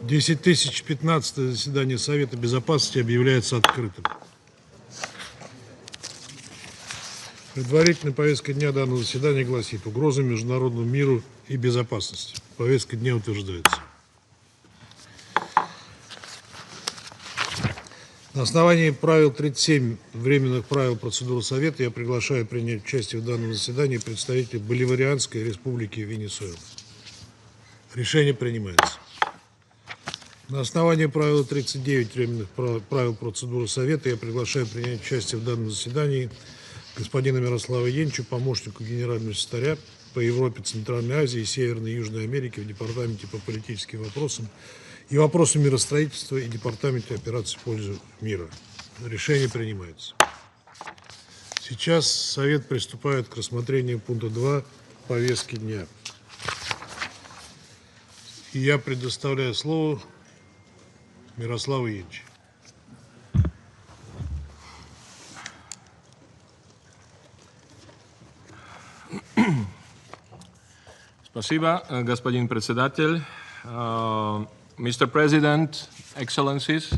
10015 заседание Совета Безопасности объявляется открытым. Предварительная повестка дня данного заседания гласит: угроза международному миру и безопасности. Повестка дня утверждается. На основании правил 37 временных правил процедуры Совета я приглашаю принять участие в данном заседании представителей Боливарианской Республики Венесуэла. Решение принимается. На основании правила 39 временных правил процедуры Совета я приглашаю принять участие в данном заседании господина Мирослава Енчу, помощнику генерального секретаря по Европе, Центральной Азии, Северной и Южной Америке в Департаменте по политическим вопросам и вопросам миростроительства и Департаменте операций в пользу мира. Решение принимается. Сейчас Совет приступает к рассмотрению пункта 2 повестки дня. И я предоставляю слово Мирославу Енчу. Спасибо, господин председатель. Mr. President, Excellencies,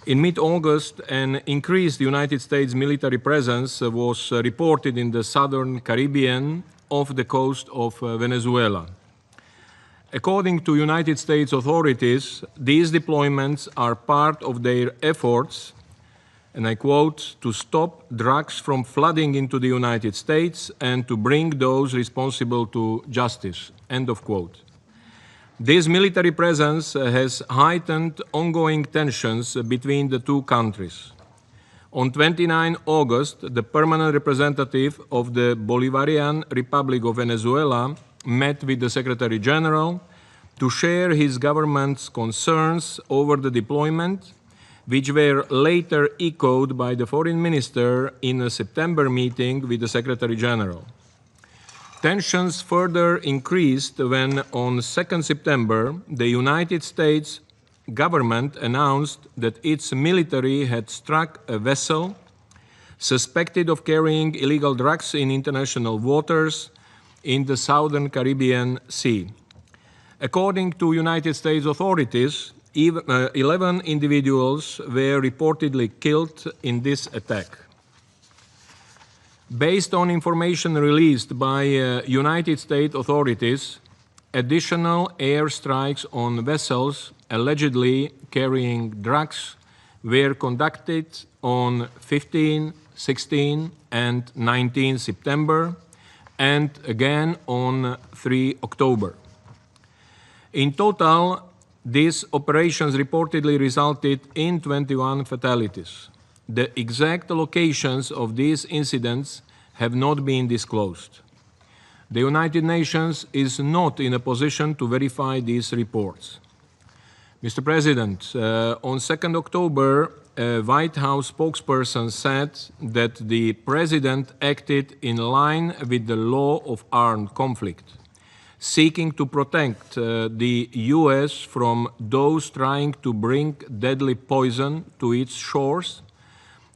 in mid-August, an increased United States military presence was reported in the southern Caribbean off the coast of Venezuela. According to United States authorities, these deployments are part of their efforts, and I quote, to stop drugs from flooding into the United States and to bring those responsible to justice, end of quote. This military presence has heightened ongoing tensions between the two countries. On 29 August, the permanent representative of the Bolivarian Republic of Venezuela met with the Secretary General to share his government's concerns over the deployment, which were later echoed by the Foreign Minister in a September meeting with the Secretary General. Tensions further increased when, on 2 September, the United States government announced that its military had struck a vessel suspected of carrying illegal drugs in international waters in the southern Caribbean Sea. According to United States authorities, 11 individuals were reportedly killed in this attack. Based on information released by United States authorities, additional airstrikes on vessels allegedly carrying drugs were conducted on 15, 16, and 19 September, and again on 3 October. In total, these operations reportedly resulted in 21 fatalities. The exact locations of these incidents have not been disclosed. The United Nations is not in a position to verify these reports. Mr. President, on 2 October, a White House spokesperson said that the President acted in line with the law of armed conflict, seeking to protect the US from those trying to bring deadly poison to its shores,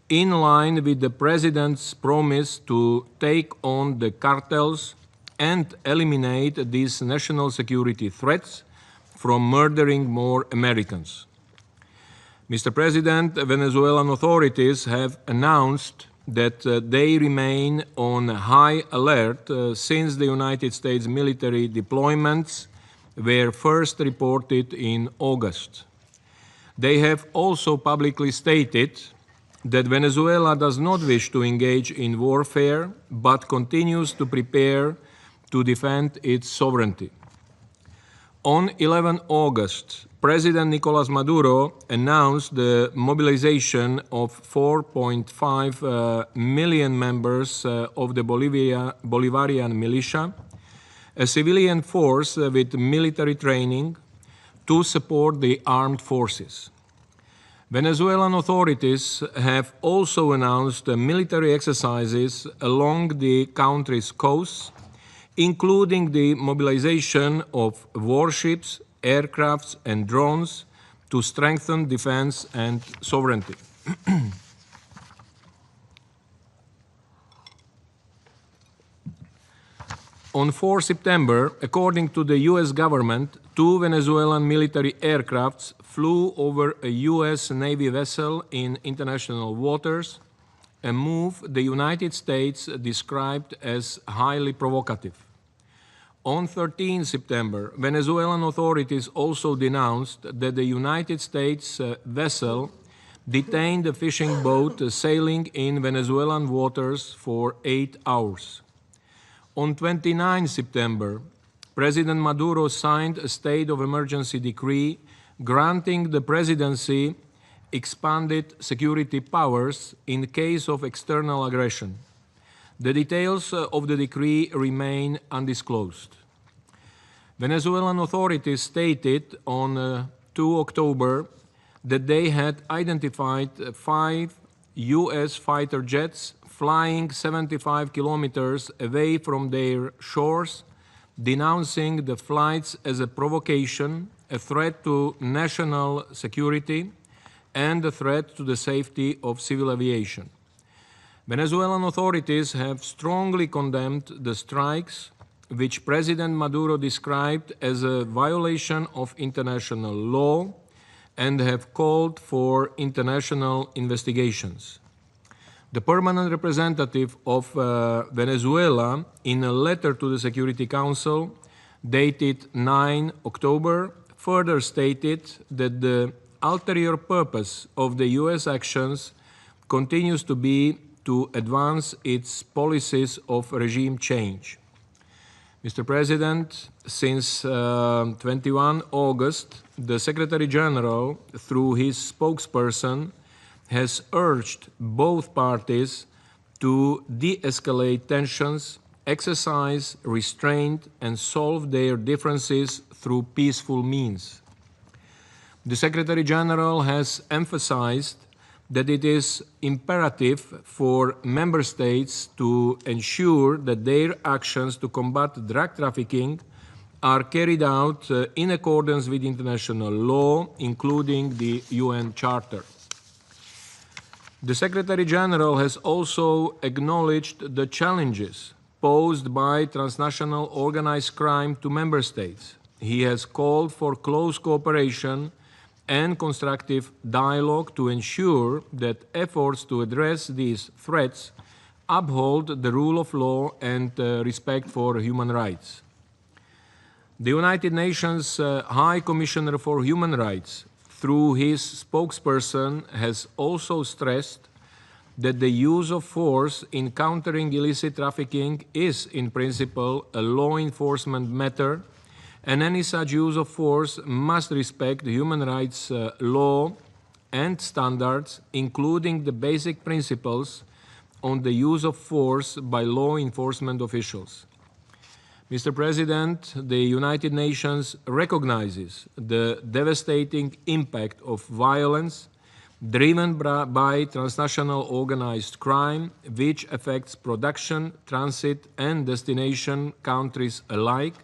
in line with the President's promise to take on the cartels and eliminate these national security threats from murdering more Americans. Mr. President, Venezuelan authorities have announced that they remain on high alert since the United States military deployments were first reported in August. They have also publicly stated that Venezuela does not wish to engage in warfare, but continues to prepare to defend its sovereignty. On 11 August, President Nicolas Maduro announced the mobilization of 4.5 million members of the Bolivarian militia, a civilian force with military training, to support the armed forces. Venezuelan authorities have also announced military exercises along the country's coast, including the mobilization of warships, aircrafts, and drones to strengthen defense and sovereignty. On 4 September, according to the US government, 2 Venezuelan military aircrafts flew over a US Navy vessel in international waters, a move the United States described as highly provocative. On 13 September, Venezuelan authorities also denounced that the United States vessel detained a fishing boat sailing in Venezuelan waters for 8 hours. On 29 September, President Maduro signed a state of emergency decree granting the presidency expanded security powers in case of external aggression. The details of the decree remain undisclosed. Venezuelan authorities stated on 2 October that they had identified 5 US fighter jets flying 75 kilometers away from their shores, denouncing the flights as a provocation, a threat to national security, and a threat to the safety of civil aviation. Venezuelan authorities have strongly condemned the strikes, which President Maduro described as a violation of international law, and have called for international investigations. The permanent representative of Venezuela, in a letter to the Security Council dated 9 October, further stated that the ulterior purpose of the US actions continues to be to advance its policies of regime change. Mr. President, since 21 August, the Secretary General, through his spokesperson, has urged both parties to de-escalate tensions, exercise restraint, and solve their differences through peaceful means. The Secretary General has emphasized that it is imperative for member states to ensure that their actions to combat drug trafficking are carried out in accordance with international law, including the UN Charter. The Secretary General has also acknowledged the challenges posed by transnational organized crime to member states. He has called for close cooperation and constructive dialogue to ensure that efforts to address these threats uphold the rule of law and respect for human rights. The United Nations High Commissioner for Human Rights, through his spokesperson, has also stressed that the use of force in countering illicit trafficking is, in principle, a law enforcement matter, and any such use of force must respect human rights law and standards, including the basic principles on the use of force by law enforcement officials. Mr. President, the United Nations recognizes the devastating impact of violence driven by transnational organized crime, which affects production, transit, and destination countries alike,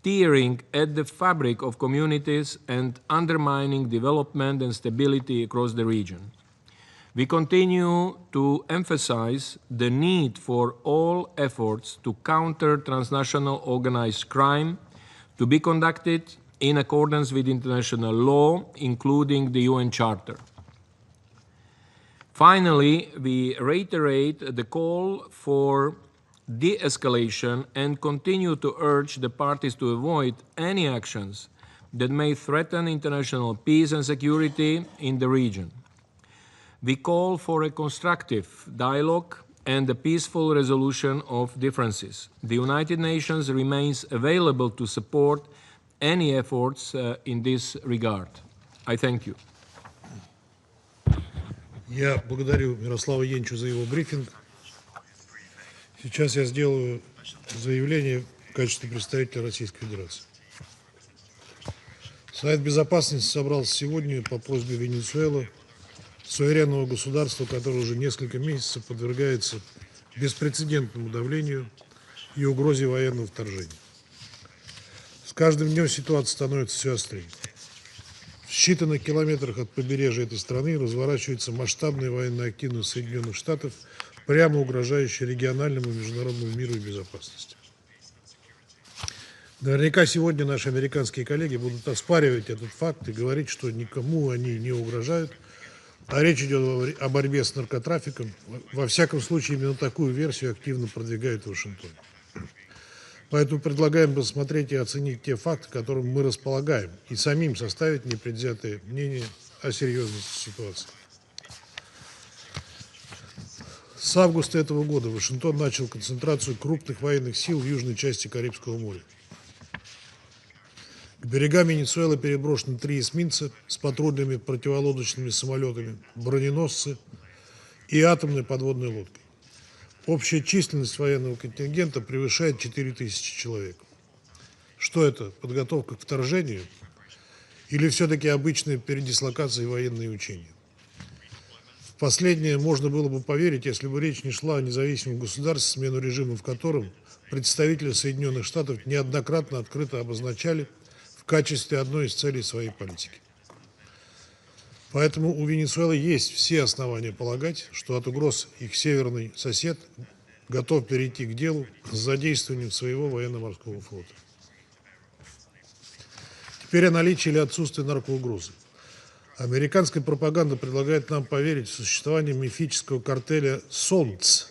tearing at the fabric of communities and undermining development and stability across the region. We continue to emphasize the need for all efforts to counter transnational organized crime to be conducted in accordance with international law, including the UN Charter. Finally, we reiterate the call for de-escalation and continue to urge the parties to avoid any actions that may threaten international peace and security in the region. We call for a constructive dialogue and a peaceful resolution of differences. The United Nations remains available to support any efforts in this regard. I thank you. Я благодарю Мирослава Енчу за его брифинг. Сейчас я сделаю заявление в качестве представителя Российской Федерации. Совет Безопасности собрался сегодня по просьбе Венесуэлы, суверенного государства, которое уже несколько месяцев подвергается беспрецедентному давлению и угрозе военного вторжения. С каждым днем ситуация становится все острее. В считанных километрах от побережья этой страны разворачивается масштабная военная активность Соединенных Штатов, прямо угрожающая региональному и международному миру и безопасности. Наверняка сегодня наши американские коллеги будут оспаривать этот факт и говорить, что никому они не угрожают, а речь идет о борьбе с наркотрафиком. Во всяком случае, именно такую версию активно продвигает Вашингтон. Поэтому предлагаем рассмотреть и оценить те факты, которым мы располагаем, и самим составить непредвзятое мнение о серьезности ситуации. С августа этого года Вашингтон начал концентрацию крупных военных сил в южной части Карибского моря. К берегам Венесуэлы переброшены 3 эсминца с патрульными противолодочными самолетами, броненосцы и атомной подводной лодкой. Общая численность военного контингента превышает 4000 человек. Что это? Подготовка к вторжению? Или все-таки обычная передислокация и военные учения? В последнее можно было бы поверить, если бы речь не шла о независимом государстве, смену режима в котором представители Соединенных Штатов неоднократно открыто обозначали в качестве одной из целей своей политики. Поэтому у Венесуэлы есть все основания полагать, что от угроз их северный сосед готов перейти к делу с задействованием своего военно-морского флота. Теперь о наличии или отсутствии наркоугрозы. Американская пропаганда предлагает нам поверить в существование мифического картеля «Солнц»,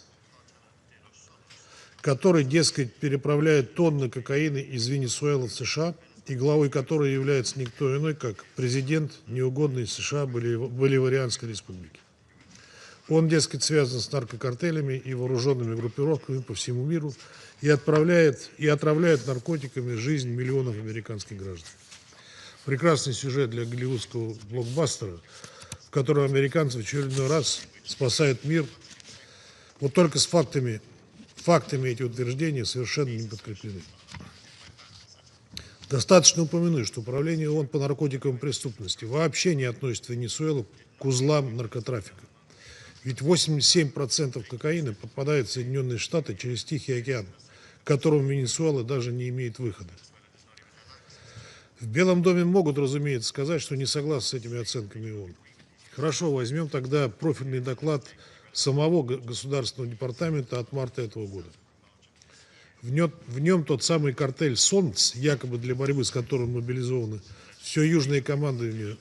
который, дескать, переправляет тонны кокаина из Венесуэлы в США, и главой которой является никто иной, как президент неугодной США Боливарианской республики. Он, дескать, связан с наркокартелями и вооруженными группировками по всему миру и отравляет наркотиками жизнь миллионов американских граждан. Прекрасный сюжет для голливудского блокбастера, в котором американцы в очередной раз спасают мир. Вот только с фактами эти утверждения совершенно не подкреплены. Достаточно упомянуть, что Управление ООН по наркотиковой преступности вообще не относит Венесуэлу к узлам наркотрафика. Ведь 87% кокаина попадает в Соединенные Штаты через Тихий океан, к которому Венесуэла даже не имеет выхода. В Белом доме могут, разумеется, сказать, что не согласны с этими оценками ООН. Хорошо, возьмем тогда профильный доклад самого Государственного департамента от марта этого года. В нем тот самый картель «Солнц», якобы для борьбы с которым мобилизовано все южное командование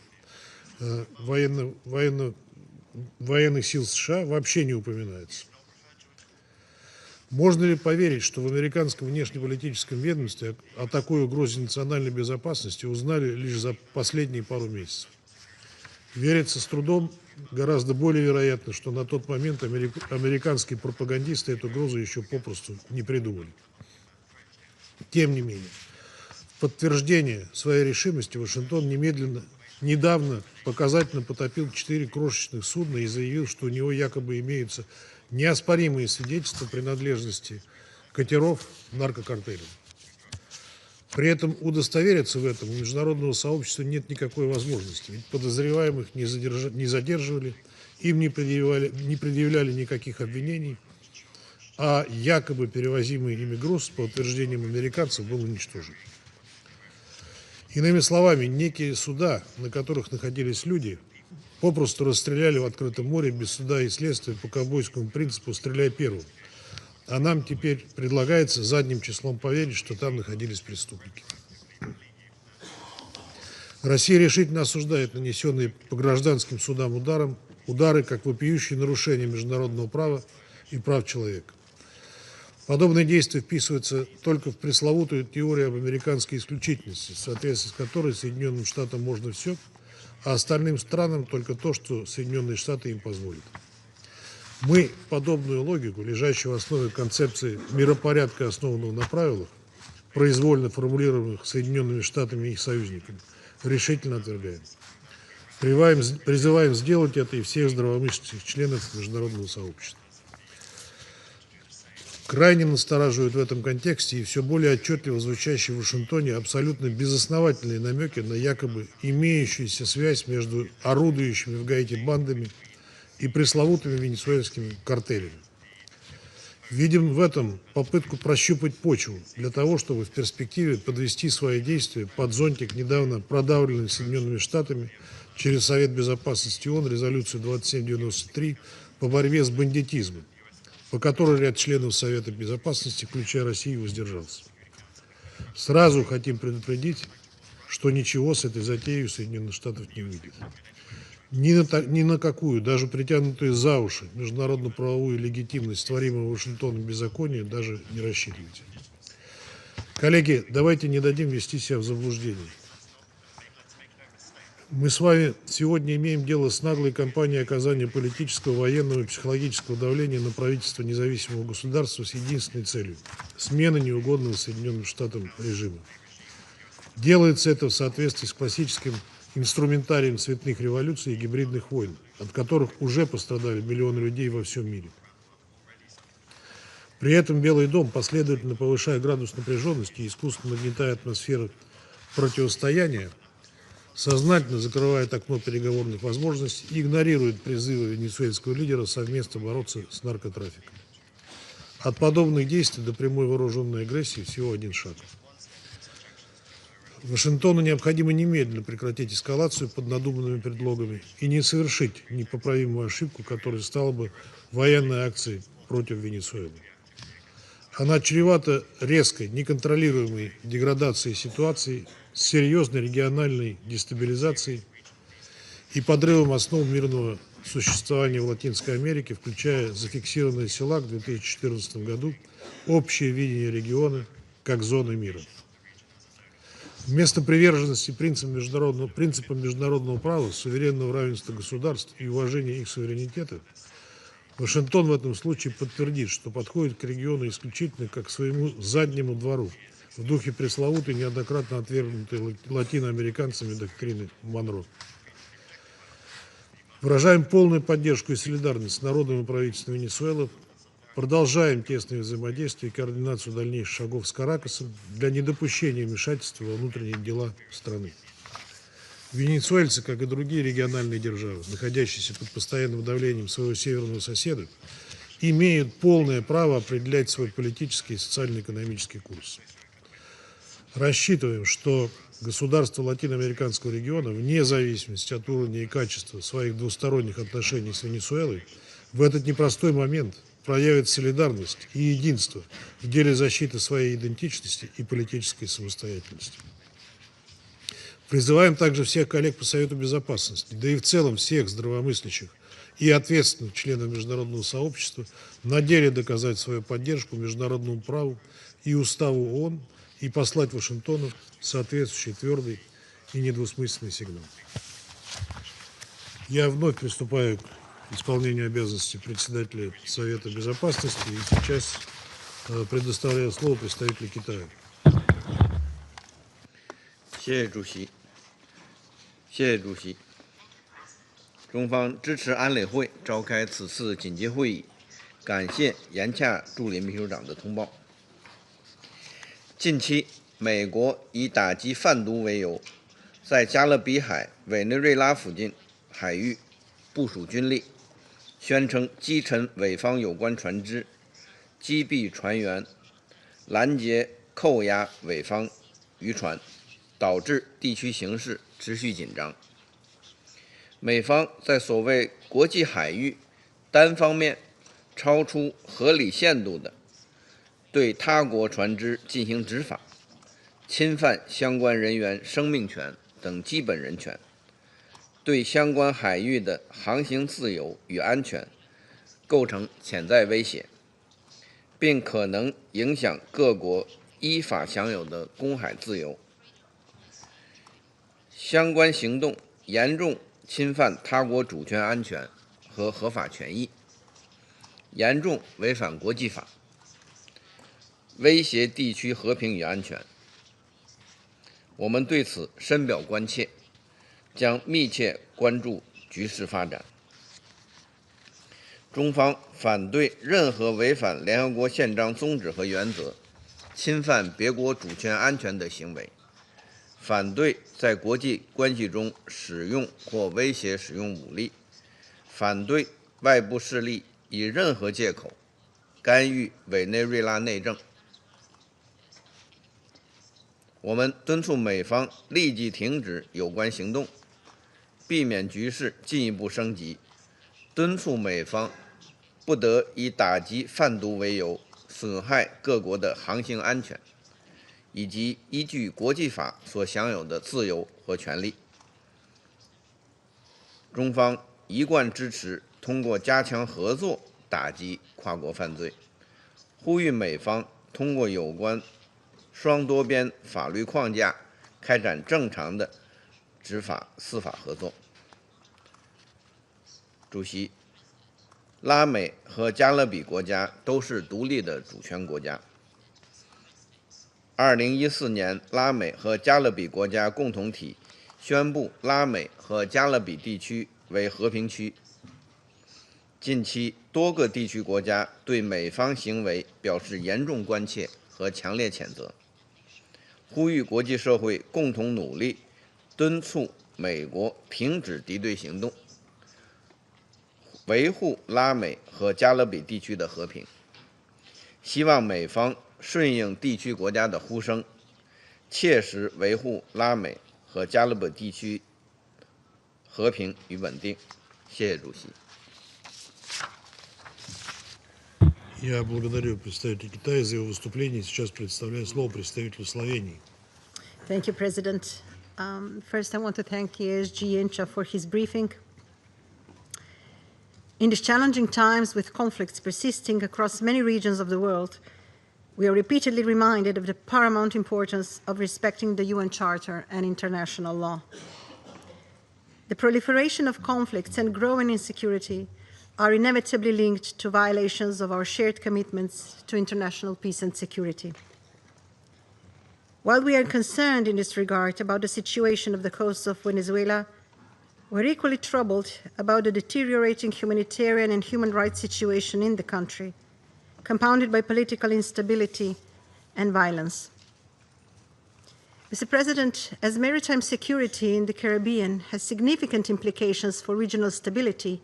военных сил США, вообще не упоминается. Можно ли поверить, что в американском внешнеполитическом ведомстве о такой угрозе национальной безопасности узнали лишь за последние пару месяцев? Верится с трудом, гораздо более вероятно, что на тот момент американские пропагандисты эту угрозу еще попросту не придумали. Тем не менее, в подтверждение своей решимости Вашингтон недавно показательно потопил 4 крошечных судна и заявил, что у него якобы имеются неоспоримые свидетельства принадлежности катеров наркокартелям. При этом удостовериться в этом у международного сообщества нет никакой возможности, ведь подозреваемых не задерживали, им не предъявляли никаких обвинений, а якобы перевозимый ими груз, по утверждениям американцев, был уничтожен. Иными словами, некие суда, на которых находились люди, попросту расстреляли в открытом море без суда и следствия по ковбойскому принципу «стреляй первым». А нам теперь предлагается задним числом поверить, что там находились преступники. Россия решительно осуждает нанесенные по гражданским судам удары как вопиющие нарушения международного права и прав человека. Подобные действия вписываются только в пресловутую теорию об американской исключительности, в соответствии с которой Соединенным Штатам можно все, а остальным странам только то, что Соединенные Штаты им позволят. Мы подобную логику, лежащую в основе концепции миропорядка, основанного на правилах, произвольно формулированных Соединенными Штатами и их союзниками, решительно отвергаем. Призываем сделать это и всех здравомыслящих членов международного сообщества. Крайне настораживают в этом контексте и все более отчетливо звучащие в Вашингтоне абсолютно безосновательные намеки на якобы имеющуюся связь между орудующими в Гаити бандами и пресловутыми венесуэльскими картелями. Видим в этом попытку прощупать почву для того, чтобы в перспективе подвести свои действия под зонтик недавно продавленной Соединенными Штатами через Совет Безопасности ООН резолюцию 2793 по борьбе с бандитизмом, по которой ряд членов Совета Безопасности, включая Россию, воздержался. Сразу хотим предупредить, что ничего с этой затеей у Соединенных Штатов не выйдет. Ни на какую, даже притянутые за уши, международно-правовую легитимность творимого Вашингтоном беззакония даже не рассчитывайте. Коллеги, давайте не дадим ввести себя в заблуждение. Мы с вами сегодня имеем дело с наглой кампанией оказания политического, военного и психологического давления на правительство независимого государства с единственной целью – смены неугодного Соединенным Штатам режима. Делается это в соответствии с классическим инструментарием цветных революций и гибридных войн, от которых уже пострадали миллионы людей во всем мире. При этом Белый дом, последовательно повышая градус напряженности и искусственно нагнетая атмосферу противостояния, сознательно закрывает окно переговорных возможностей и игнорирует призывы венесуэльского лидера совместно бороться с наркотрафиком. От подобных действий до прямой вооруженной агрессии всего один шаг. Вашингтону необходимо немедленно прекратить эскалацию под надуманными предлогами и не совершить непоправимую ошибку, которая стала бы военной акцией против Венесуэлы. Она чревата резкой, неконтролируемой деградацией ситуации, с серьезной региональной дестабилизацией и подрывом основ мирного существования в Латинской Америке, включая зафиксированное СЕЛАК в 2014 году общее видение региона как зоны мира. Вместо приверженности принципам международного права, суверенного равенства государств и уважения их суверенитета, Вашингтон в этом случае подтвердит, что подходит к региону исключительно как к своему заднему двору, в духе пресловутой, неоднократно отвергнутой латиноамериканцами доктрины Монро. Выражаем полную поддержку и солидарность с народом и правительством Венесуэлы, продолжаем тесное взаимодействие и координацию дальнейших шагов с Каракасом для недопущения вмешательства во внутренние дела страны. Венесуэльцы, как и другие региональные державы, находящиеся под постоянным давлением своего северного соседа, имеют полное право определять свой политический и социально-экономический курс. Рассчитываем, что государства латиноамериканского региона, вне зависимости от уровня и качества своих двусторонних отношений с Венесуэлой, в этот непростой момент проявят солидарность и единство в деле защиты своей идентичности и политической самостоятельности. Призываем также всех коллег по Совету Безопасности, да и в целом всех здравомыслящих и ответственных членов международного сообщества на деле доказать свою поддержку международному праву и уставу ООН и послать Вашингтону соответствующий твердый и недвусмысленный сигнал. Я вновь приступаю к исполнению обязанностей председателя Совета Безопасности и сейчас предоставляю слово представителю Китая. 谢谢主席，谢谢主席。中方支持安理会召开此次紧急会议，感谢严恰驻联秘书长的通报。近期，美国以打击贩毒为由，在加勒比海、委内瑞拉附近海域部署军力，宣称击沉伪方有关船只，击毙船员，拦截、扣押伪方渔船，导致地区形势持续紧张。美方在所谓国际海域单方面超出合理限度的对他国船只进行执法，侵犯相关人员生命权等基本人权，对相关海域的航行自由与安全构成潜在威胁，并可能影响各国依法享有的公海自由。相关行动严重侵犯他国主权安全和合法权益，严重违反国际法，威胁地区和平与安全。我们对此深表关切，将密切关注局势发展。中方反对任何违反联合国宪章宗旨和原则、侵犯别国主权安全的行为，反对在国际关系中使用或威胁使用武力，反对外部势力以任何借口干预委内瑞拉内政。我们敦促美方立即停止有关行动，避免局势进一步升级，敦促美方不得以打击贩毒为由损害各国的航行安全，以及依据国际法所享有的自由和权利。中方一贯支持通过加强合作打击跨国犯罪，呼吁美方通过有关双多边法律框架开展正常的执法司法合作。主席，拉美和加勒比国家都是独立的主权国家。2014年，拉美和加勒比国家共同体宣布拉美和加勒比地区为和平区。近期，多个地区国家对美方行为表示严重关切和强烈谴责，呼吁国际社会共同努力，敦促美国停止敌对行动，维护拉美和加勒比地区的和平。希望美方顺应地区国家的呼声，切实维护拉美和加勒比地区和平与稳定。谢谢主席。Я благодарю представителя Китая за его выступление. Сейчас предоставляю слово представителю Словении. Thank you, President. First, I want to thank ESG INCHA for his briefing. In these challenging times with conflicts persisting across many regions of the world, we are repeatedly reminded of the paramount importance of respecting the UN Charter and international law. The proliferation of conflicts and growing insecurity are inevitably linked to violations of our shared commitments to international peace and security. While we are concerned in this regard about the situation of the coasts of Venezuela, we're equally troubled about the deteriorating humanitarian and human rights situation in the country, compounded by political instability and violence. Mr. President, as maritime security in the Caribbean has significant implications for regional stability,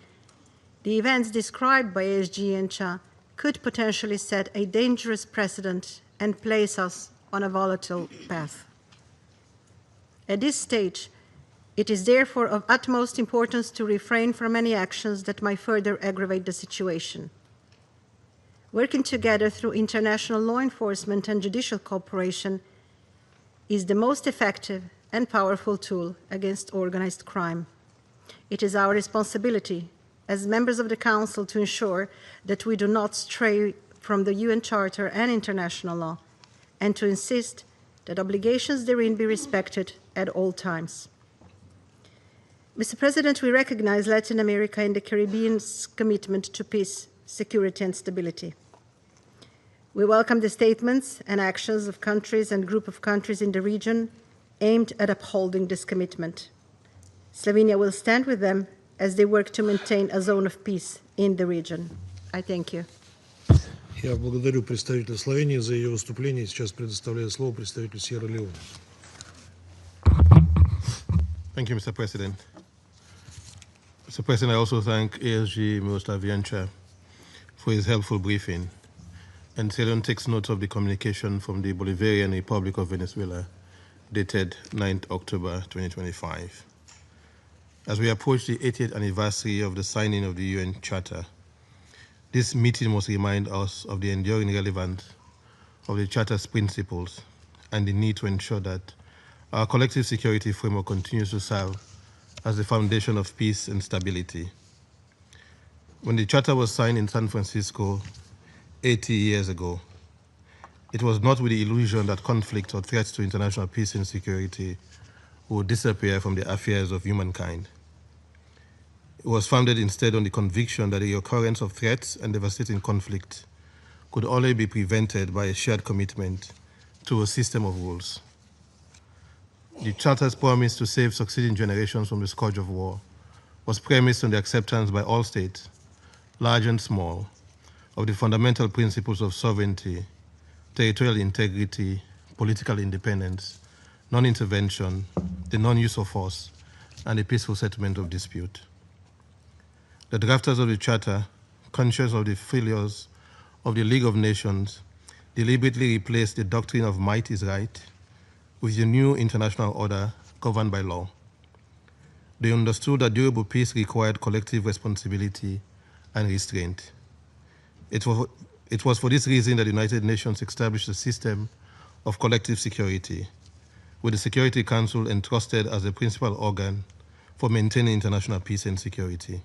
the events described by ASG INCHA could potentially set a dangerous precedent and place us on a volatile path. At this stage, it is therefore of utmost importance to refrain from any actions that might further aggravate the situation. Working together through international law enforcement and judicial cooperation is the most effective and powerful tool against organized crime. It is our responsibility as members of the Council to ensure that we do not stray from the UN Charter and international law, and to insist that obligations therein be respected at all times. Mr. President, we recognize Latin America and the Caribbean's commitment to peace, security, and stability. We welcome the statements and actions of countries and group of countries in the region aimed at upholding this commitment. Slovenia will stand with them as they work to maintain a zone of peace in the region. I thank you. Я благодарю представителя Словении за ее выступление. Сейчас предоставляю слово представителю Сьерра-Леоне. Thank you, Mr. President. Mr. President, I also thank ASG Miroslav Janča for his helpful briefing, and Ceylon takes note of the communication from the Bolivarian Republic of Venezuela dated 9th October 2025. As we approach the 80th anniversary of the signing of the UN Charter, this meeting must remind us of the enduring relevance of the Charter's principles and the need to ensure that our collective security framework continues to serve as the foundation of peace and stability. When the Charter was signed in San Francisco 80 years ago, it was not with the illusion that conflict or threats to international peace and security would disappear from the affairs of humankind. It was founded instead on the conviction that the occurrence of threats and devastating conflict could only be prevented by a shared commitment to a system of rules. The Charter's promise to save succeeding generations from the scourge of war was premised on the acceptance by all states, large and small, of the fundamental principles of sovereignty, territorial integrity, political independence, non-intervention, the non-use of force, and the peaceful settlement of dispute. The drafters of the Charter, conscious of the failures of the League of Nations, deliberately replaced the doctrine of might is right with a new international order governed by law. They understood that durable peace required collective responsibility and restraint. It was for this reason that the United Nations established a system of collective security, with the Security Council entrusted as the principal organ for maintaining international peace and security.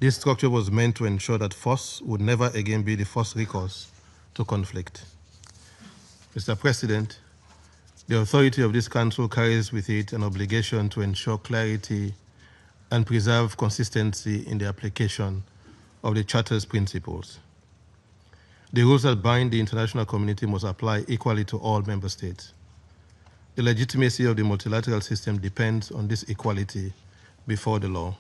This structure was meant to ensure that force would never again be the first recourse to conflict. Mr. President, the authority of this Council carries with it an obligation to ensure clarity and preserve consistency in the application of the Charter's principles. The rules that bind the international community must apply equally to all member states. The legitimacy of the multilateral system depends on this equality before the law.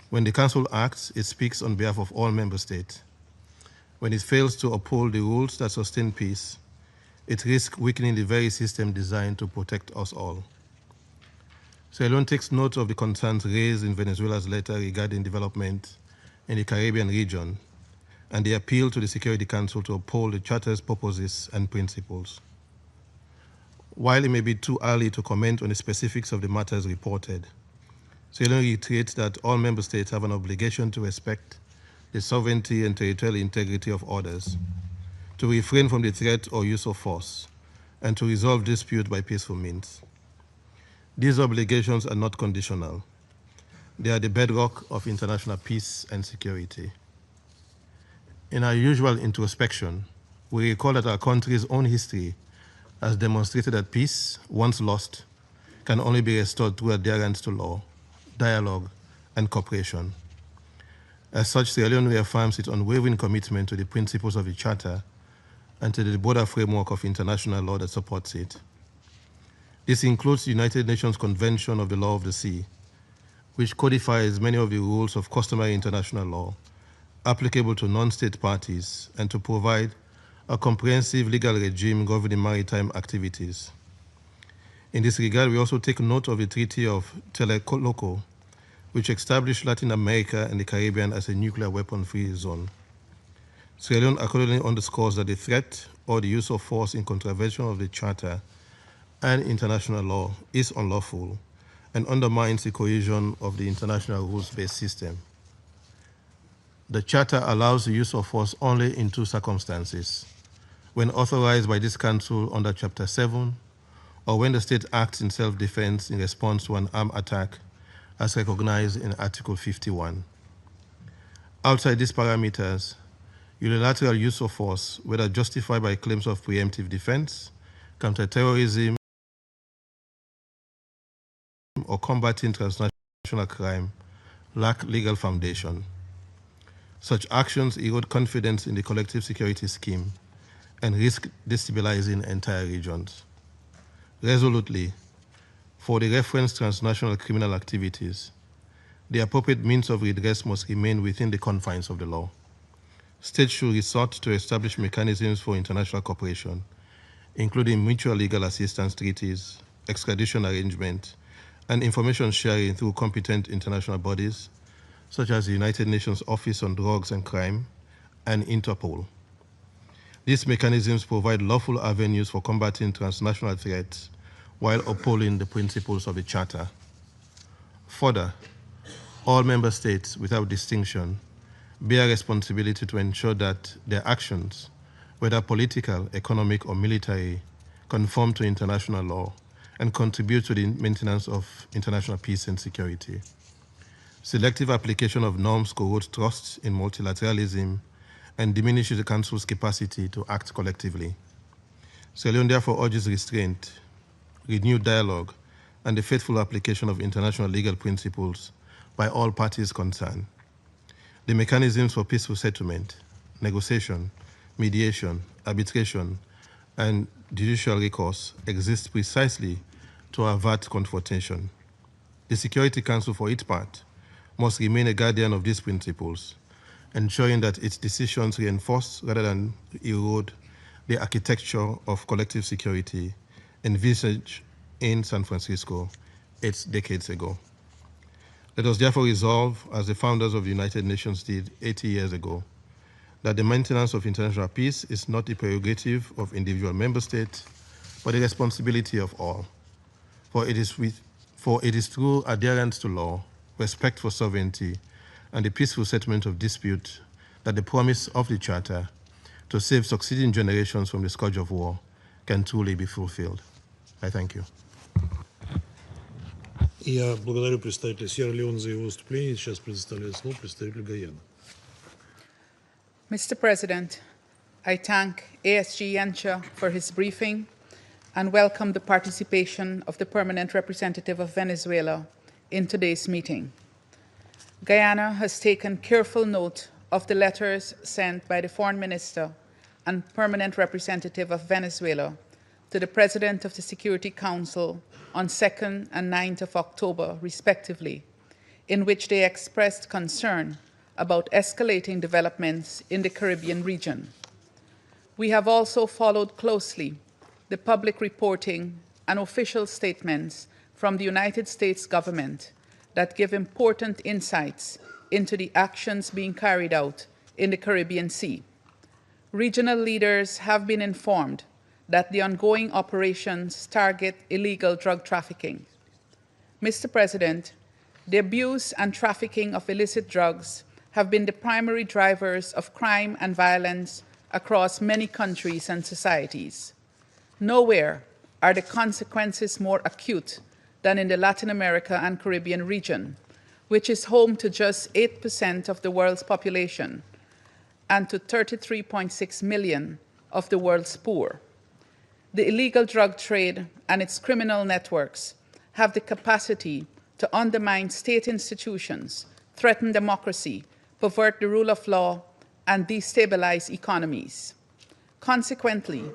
When the Council acts, it speaks on behalf of all member states. When it fails to uphold the rules that sustain peace, it risks weakening the very system designed to protect us all. Sierra Leone takes note of the concerns raised in Venezuela's letter regarding development in the Caribbean region and the appeal to the Security Council to uphold the Charter's purposes and principles. While it may be too early to comment on the specifics of the matters reported, Sierra Leone reiterates that all member states have an obligation to respect the sovereignty and territorial integrity of others, to refrain from the threat or use of force, and to resolve dispute by peaceful means. These obligations are not conditional. They are the bedrock of international peace and security. In our usual introspection, we recall that our country's own history has demonstrated that peace, once lost, can only be restored through adherence to law, dialogue, and cooperation. As such, Sierra Leone reaffirms its unwavering commitment to the principles of the Charter and to the broader framework of international law that supports it. This includes the United Nations Convention of the Law of the Sea, which codifies many of the rules of customary international law applicable to non-state parties and to provide a comprehensive legal regime governing maritime activities. In this regard, we also take note of the Treaty of Teloloco, which established Latin America and the Caribbean as a nuclear weapon-free zone. Sierra Leone accordingly underscores that the threat or the use of force in contravention of the Charter and international law is unlawful and undermines the cohesion of the international rules-based system. The Charter allows the use of force only in two circumstances: when authorized by this Council under Chapter 7, or when the state acts in self-defense in response to an armed attack as recognized in Article 51. Outside these parameters, unilateral use of force, whether justified by claims of preemptive defense, counterterrorism, or combating transnational crime, lack legal foundation. Such actions erode confidence in the collective security scheme and risk destabilizing entire regions. Resolutely, for the referenced transnational criminal activities, the appropriate means of redress must remain within the confines of the law. States should resort to establish mechanisms for international cooperation, including mutual legal assistance treaties, extradition arrangements, and information sharing through competent international bodies, such as the United Nations Office on Drugs and Crime and Interpol. These mechanisms provide lawful avenues for combating transnational threats while upholding the principles of the Charter. Further, all member states, without distinction, bear responsibility to ensure that their actions, whether political, economic, or military, conform to international law and contribute to the maintenance of international peace and security. Selective application of norms corrodes trust in multilateralism and diminishes the Council's capacity to act collectively. Sierra Leone therefore urges restraint, renewed dialogue, and the faithful application of international legal principles by all parties concerned. The mechanisms for peaceful settlement, negotiation, mediation, arbitration, and judicial recourse exist precisely to avert confrontation. The Security Council, for its part, must remain a guardian of these principles, ensuring that its decisions reinforce rather than erode the architecture of collective security envisaged in San Francisco 8 decades ago. Let us therefore resolve, as the founders of the United Nations did 80 years ago, that the maintenance of international peace is not the prerogative of individual member states, but the responsibility of all. For it is through adherence to law, respect for sovereignty, and the peaceful settlement of dispute that the promise of the Charter to save succeeding generations from the scourge of war can truly be fulfilled. I thank you. Я благодарю представителя Сьерра-Леоне за его выступление. Сейчас предоставляю слово представителю Гаяны. Mr. President, I thank ASG Yancha for his briefing and welcome the participation of the Permanent Representative of Venezuela in today's meeting. Guyana has taken careful note of the letters sent by the Foreign Minister and Permanent Representative of Venezuela to the President of the Security Council on 2nd and 9th of October, respectively, in which they expressed concern about escalating developments in the Caribbean region. We have also followed closely the public reporting and official statements from the United States government that give important insights into the actions being carried out in the Caribbean Sea. Regional leaders have been informed that the ongoing operations target illegal drug trafficking. Mr. President, the abuse and trafficking of illicit drugs have been the primary drivers of crime and violence across many countries and societies. Nowhere are the consequences more acute than in the Latin America and Caribbean region, which is home to just 8% of the world's population and to 33.6 million of the world's poor. The illegal drug trade and its criminal networks have the capacity to undermine state institutions, threaten democracy, pervert the rule of law, and destabilize economies. Consequently,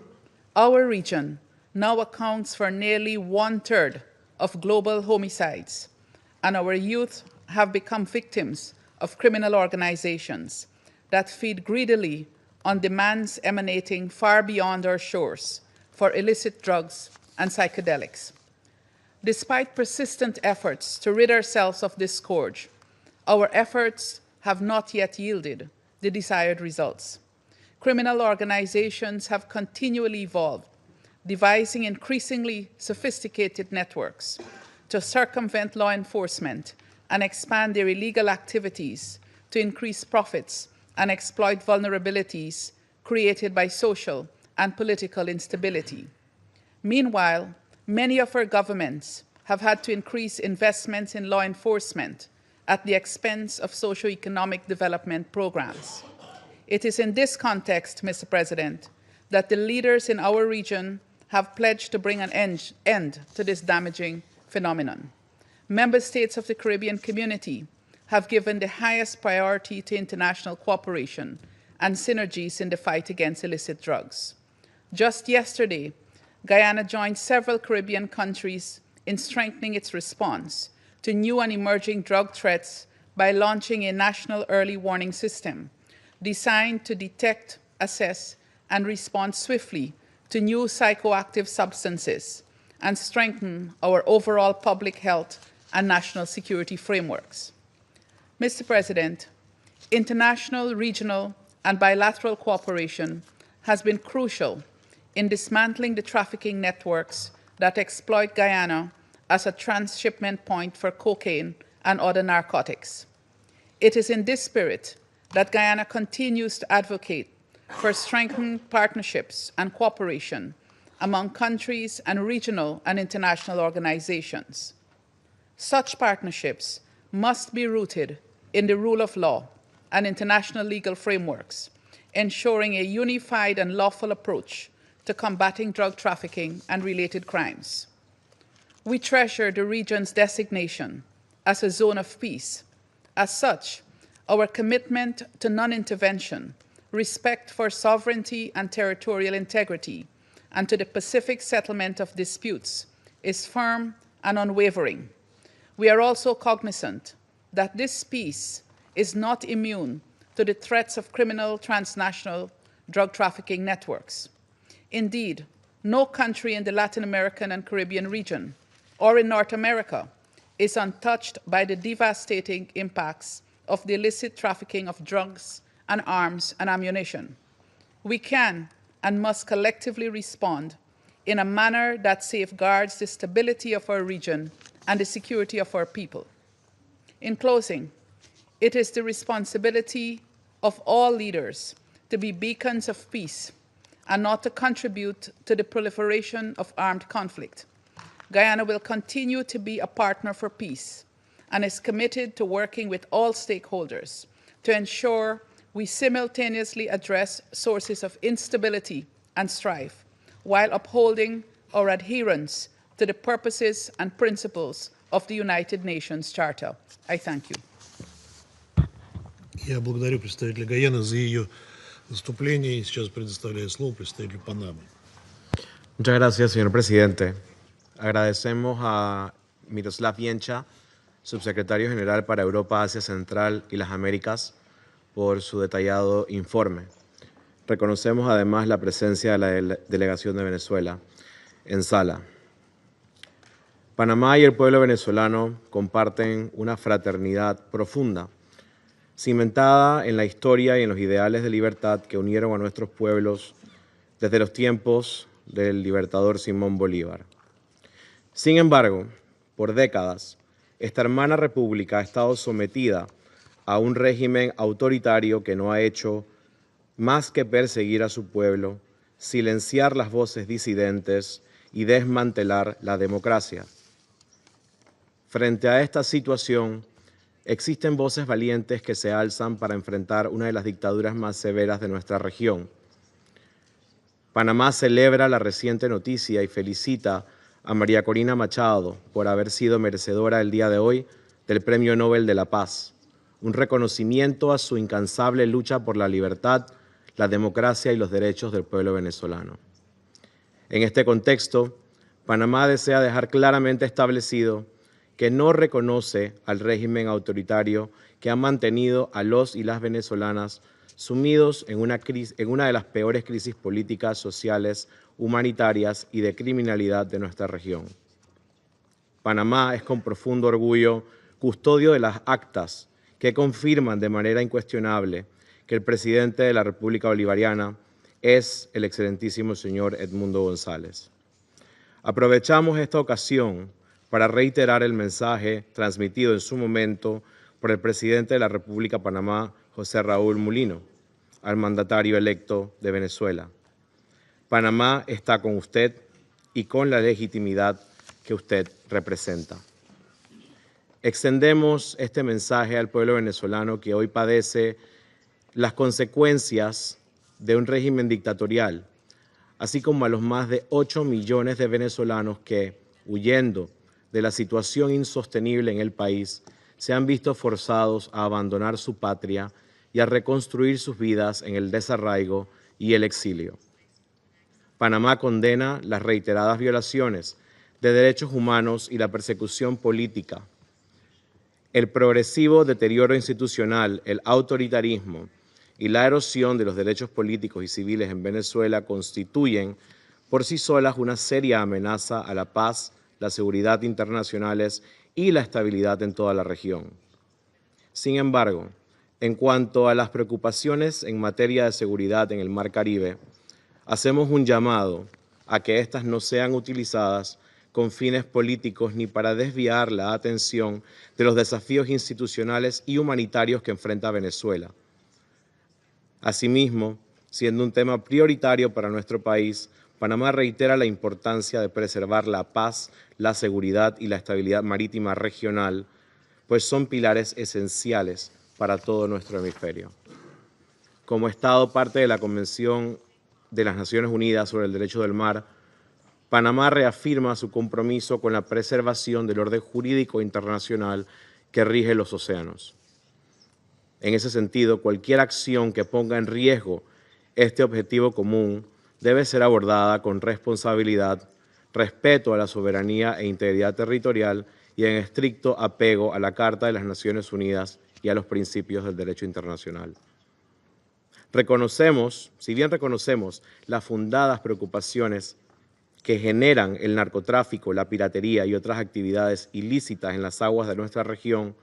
our region now accounts for nearly 1/3 of global homicides, and our youth have become victims of criminal organizations that feed greedily on demands emanating far beyond our shores for illicit drugs and psychedelics. Despite persistent efforts to rid ourselves of this scourge, our efforts have not yet yielded the desired results. Criminal organizations have continually evolved, devising increasingly sophisticated networks to circumvent law enforcement and expand their illegal activities to increase profits and exploit vulnerabilities created by social and political instability. Meanwhile, many of our governments have had to increase investments in law enforcement at the expense of socio-economic development programs. It is in this context, Mr. President, that the leaders in our region have pledged to bring an end to this damaging phenomenon. Member states of the Caribbean community have given the highest priority to international cooperation and synergies in the fight against illicit drugs. Just yesterday, Guyana joined several Caribbean countries in strengthening its response to new and emerging drug threats by launching a national early warning system designed to detect, assess, and respond swiftly to new psychoactive substances and strengthen our overall public health and national security frameworks. Mr. President, international, regional, and bilateral cooperation has been crucial in dismantling the trafficking networks that exploit Guyana as a transshipment point for cocaine and other narcotics. It is in this spirit that Guyana continues to advocate for strengthened partnerships and cooperation among countries and regional and international organizations. Such partnerships must be rooted in the rule of law and international legal frameworks, ensuring a unified and lawful approach to combating drug trafficking and related crimes. We treasure the region's designation as a zone of peace. As such, our commitment to non-intervention, respect for sovereignty and territorial integrity, and to the pacific settlement of disputes is firm and unwavering. We are also cognizant that this peace is not immune to the threats of criminal transnational drug trafficking networks. Indeed, no country in the Latin American and Caribbean region or in North America is untouched by the devastating impacts of the illicit trafficking of drugs and arms and ammunition. We can and must collectively respond in a manner that safeguards the stability of our region and the security of our people. In closing, it is the responsibility of all leaders to be beacons of peace and not to contribute to the proliferation of armed conflict. Guyana will continue to be a partner for peace and is committed to working with all stakeholders to ensure we simultaneously address sources of instability and strife while upholding our adherence to the purposes and principles of the United Nations Charter. I thank you. Я благодарю представителя Гайаны за ее выступление и сейчас предоставляю слово представителю Панамы. Muchas gracias, señor presidente. Agradecemos a Miroslav Viencha, subsecretario general para Europa, Asia Central y las Américas, por su detallado informe. Reconocemos además la presencia de la delegación de Venezuela en sala. Panamá y el pueblo venezolano comparten una fraternidad profunda, cimentada en la historia y en los ideales de libertad que unieron a nuestros pueblos desde los tiempos del libertador Simón Bolívar. Sin embargo, por décadas, esta hermana república ha estado sometida a un régimen autoritario que no ha hecho más que perseguir a su pueblo, silenciar las voces disidentes y desmantelar la democracia. Frente a esta situación, existen voces valientes que se alzan para enfrentar una de las dictaduras más severas de nuestra región. Panamá celebra la reciente noticia y felicita a María Corina Machado por haber sido merecedora el día de hoy del Premio Nobel de la Paz, un reconocimiento a su incansable lucha por la libertad, la democracia y los derechos del pueblo venezolano. En este contexto, Panamá desea dejar claramente establecido que no reconoce al régimen autoritario que ha mantenido a los y las venezolanas sumidos en una de las peores crisis políticas, sociales, humanitarias y de criminalidad de nuestra región. Panamá es con profundo orgullo custodio de las actas que confirman de manera incuestionable que el presidente de la República Bolivariana es el excelentísimo señor Edmundo González. Aprovechamos esta ocasión para reiterar el mensaje transmitido en su momento por el presidente de la República de Panamá, José Raúl Mulino, al mandatario electo de Venezuela. Panamá está con usted y con la legitimidad que usted representa. Extendemos este mensaje al pueblo venezolano que hoy padece las consecuencias de un régimen dictatorial, así como a los más de 8 millones de venezolanos que, huyendo de la situación insostenible en el país, se han visto forzados a abandonar su patria y a reconstruir sus vidas en el desarraigo y el exilio. Panamá condena las reiteradas violaciones de derechos humanos y la persecución política, el progresivo deterioro institucional, el autoritarismo y la erosión de los derechos políticos y civiles en Venezuela constituyen por sí solas una seria amenaza a la paz, la seguridad internacionales y la estabilidad en toda la región. Sin embargo, en cuanto a las preocupaciones en materia de seguridad en el Mar Caribe, hacemos un llamado a que éstas no sean utilizadas con fines políticos ni para desviar la atención de los desafíos institucionales y humanitarios que enfrenta Venezuela. Asimismo, siendo un tema prioritario para nuestro país, Panamá reitera la importancia de preservar la paz, la seguridad y la estabilidad marítima regional, pues son pilares esenciales para todo nuestro hemisferio. Como Estado parte de la Convención de las Naciones Unidas sobre el Derecho del Mar, Panamá reafirma su compromiso con la preservación del orden jurídico internacional que rige los océanos. En ese sentido, cualquier acción que ponga en riesgo este objetivo común debe ser abordada con responsabilidad, respeto a la soberanía e integridad territorial y en estricto apego a la Carta de las Naciones Unidas y a los principios del derecho internacional. Si bien reconocemos las fundadas preocupaciones que generan el narcotráfico, la piratería y otras actividades ilícitas en las aguas de nuestra región,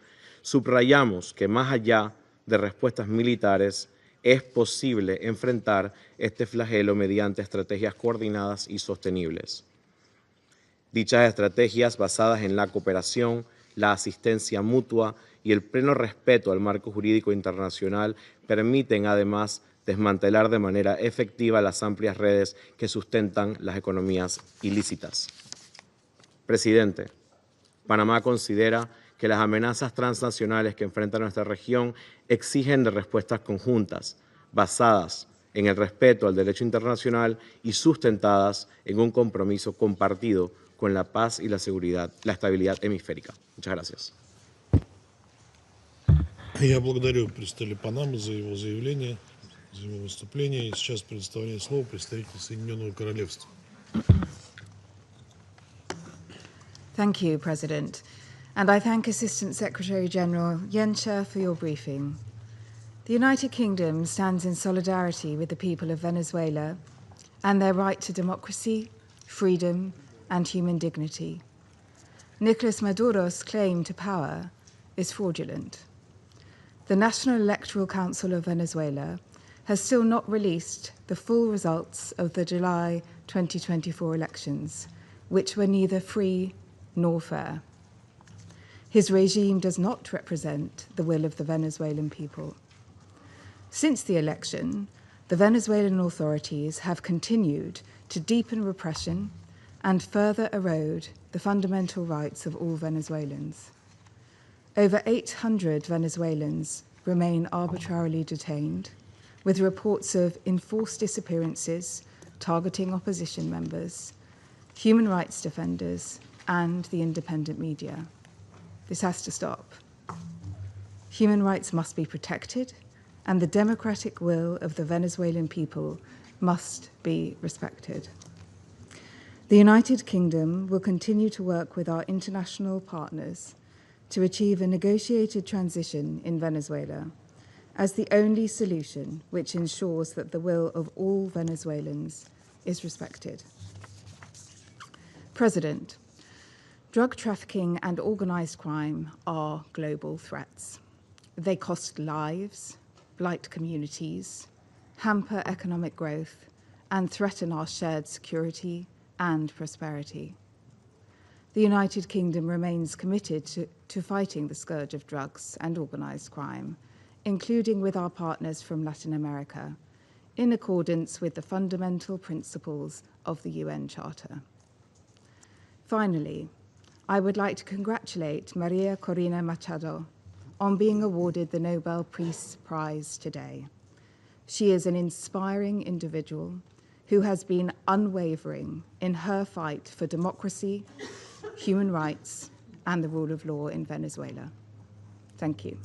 subrayamos que más allá de respuestas militares, es posible enfrentar este flagelo mediante estrategias coordinadas y sostenibles. Dichas estrategias basadas en la cooperación, la asistencia mutua y el pleno respeto al marco jurídico internacional permiten además desmantelar de manera efectiva las amplias redes que sustentan las economías ilícitas. Presidente, Panamá considera que las amenazas transnacionales que enfrenta nuestra región exigen de respuestas conjuntas, basadas en el respeto al derecho internacional y sustentadas en un compromiso compartido con la paz y la seguridad, la estabilidad hemisférica. Muchas gracias. Я благодарю представителя Панамы за его заявление, за его выступление. И сейчас предоставляю слово представителю Соединенного Королевства. Thank you, President. And I thank Assistant Secretary-General Yencha for your briefing. The United Kingdom stands in solidarity with the people of Venezuela and their right to democracy, freedom, and human dignity. Nicolas Maduro's claim to power is fraudulent. The National Electoral Council of Venezuela has still not released the full results of the July 2024 elections, which were neither free nor fair. His regime does not represent the will of the Venezuelan people. Since the election, the Venezuelan authorities have continued to deepen repression and further erode the fundamental rights of all Venezuelans. Over 800 Venezuelans remain arbitrarily detained, with reports of enforced disappearances targeting opposition members, human rights defenders, and the independent media. This has to stop. Human rights must be protected, and the democratic will of the Venezuelan people must be respected. The United Kingdom will continue to work with our international partners to achieve a negotiated transition in Venezuela as the only solution which ensures that the will of all Venezuelans is respected. President, drug trafficking and organized crime are global threats. They cost lives, blight communities, hamper economic growth, and threaten our shared security and prosperity. The United Kingdom remains committed to fighting the scourge of drugs and organized crime, including with our partners from Latin America, in accordance with the fundamental principles of the UN Charter. Finally, I would like to congratulate Maria Corina Machado on being awarded the Nobel Peace Prize today. She is an inspiring individual who has been unwavering in her fight for democracy, human rights, and the rule of law in Venezuela. Thank you.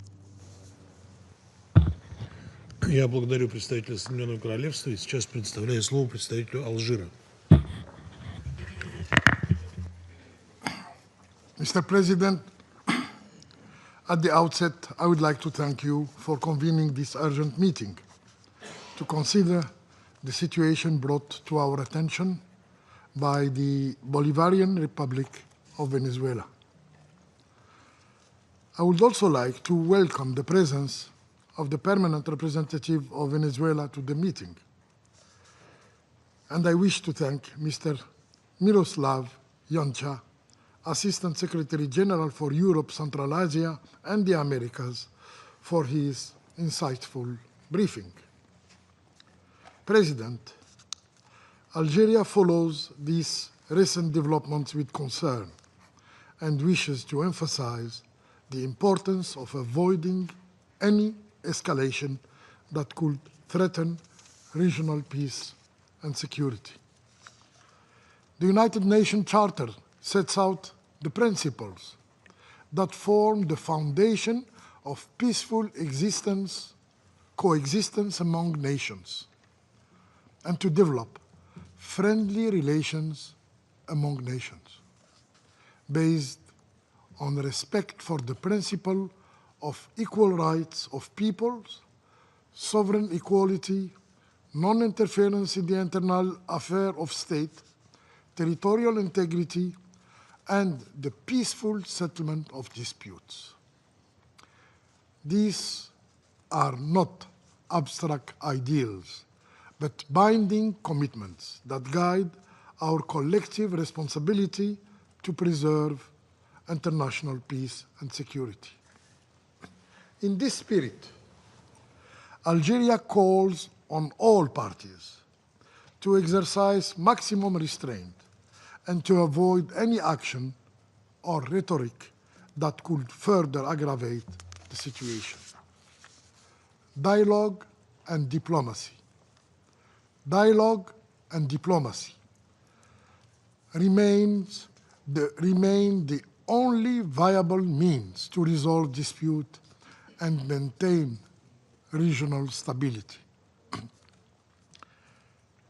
Я благодарю представителя Соединенного Королевства и сейчас предоставляю слово представителю Алжира. Mr. President, at the outset, I would like to thank you for convening this urgent meeting to consider the situation brought to our attention by the Bolivarian Republic of Venezuela. I would also like to welcome the presence of the permanent representative of Venezuela to the meeting. And I wish to thank Mr. Miroslav Yoncha, Assistant Secretary General for Europe, Central Asia, and the Americas, for his insightful briefing. President, Algeria follows these recent developments with concern and wishes to emphasize the importance of avoiding any escalation that could threaten regional peace and security. The United Nations Charter sets out the principles that form the foundation of peaceful coexistence among nations, and to develop friendly relations among nations, based on respect for the principle of equal rights of peoples, sovereign equality, non-interference in the internal affairs of state, territorial integrity, and the peaceful settlement of disputes. These are not abstract ideals, but binding commitments that guide our collective responsibility to preserve international peace and security. In this spirit, Algeria calls on all parties to exercise maximum restraint and to avoid any action or rhetoric that could further aggravate the situation. Dialogue and diplomacy. Dialogue and diplomacy remain the only viable means to resolve dispute and maintain regional stability.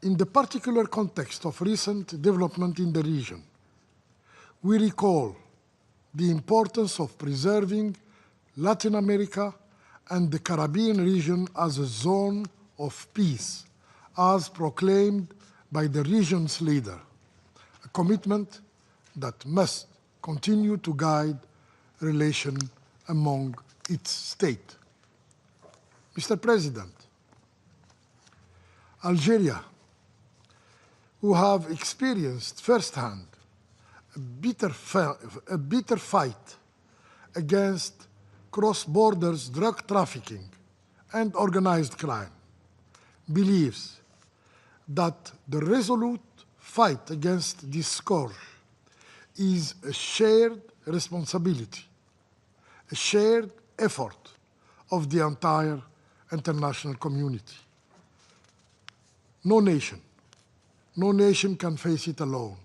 In the particular context of recent development in the region, we recall the importance of preserving Latin America and the Caribbean region as a zone of peace, as proclaimed by the region's leader, a commitment that must continue to guide relations among its states. Mr. President, Algeria, who have experienced firsthand a bitter fight against cross-border drug trafficking and organized crime, believes that the resolute fight against this scourge is a shared responsibility, a shared effort of the entire international community. No nation can face it alone.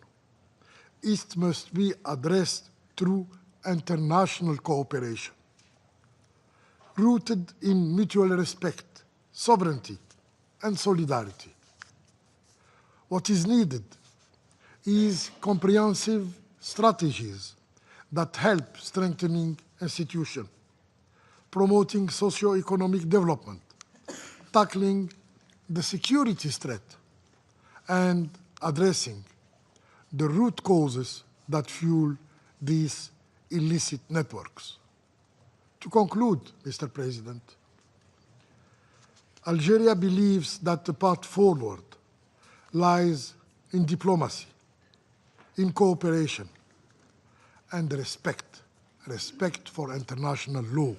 It must be addressed through international cooperation, rooted in mutual respect, sovereignty, and solidarity. What is needed is comprehensive strategies that help strengthening institutions, promoting socio-economic development, tackling the security threat, and addressing the root causes that fuel these illicit networks. To conclude, Mr. President, Algeria believes that the path forward lies in diplomacy, in cooperation, and respect for international law.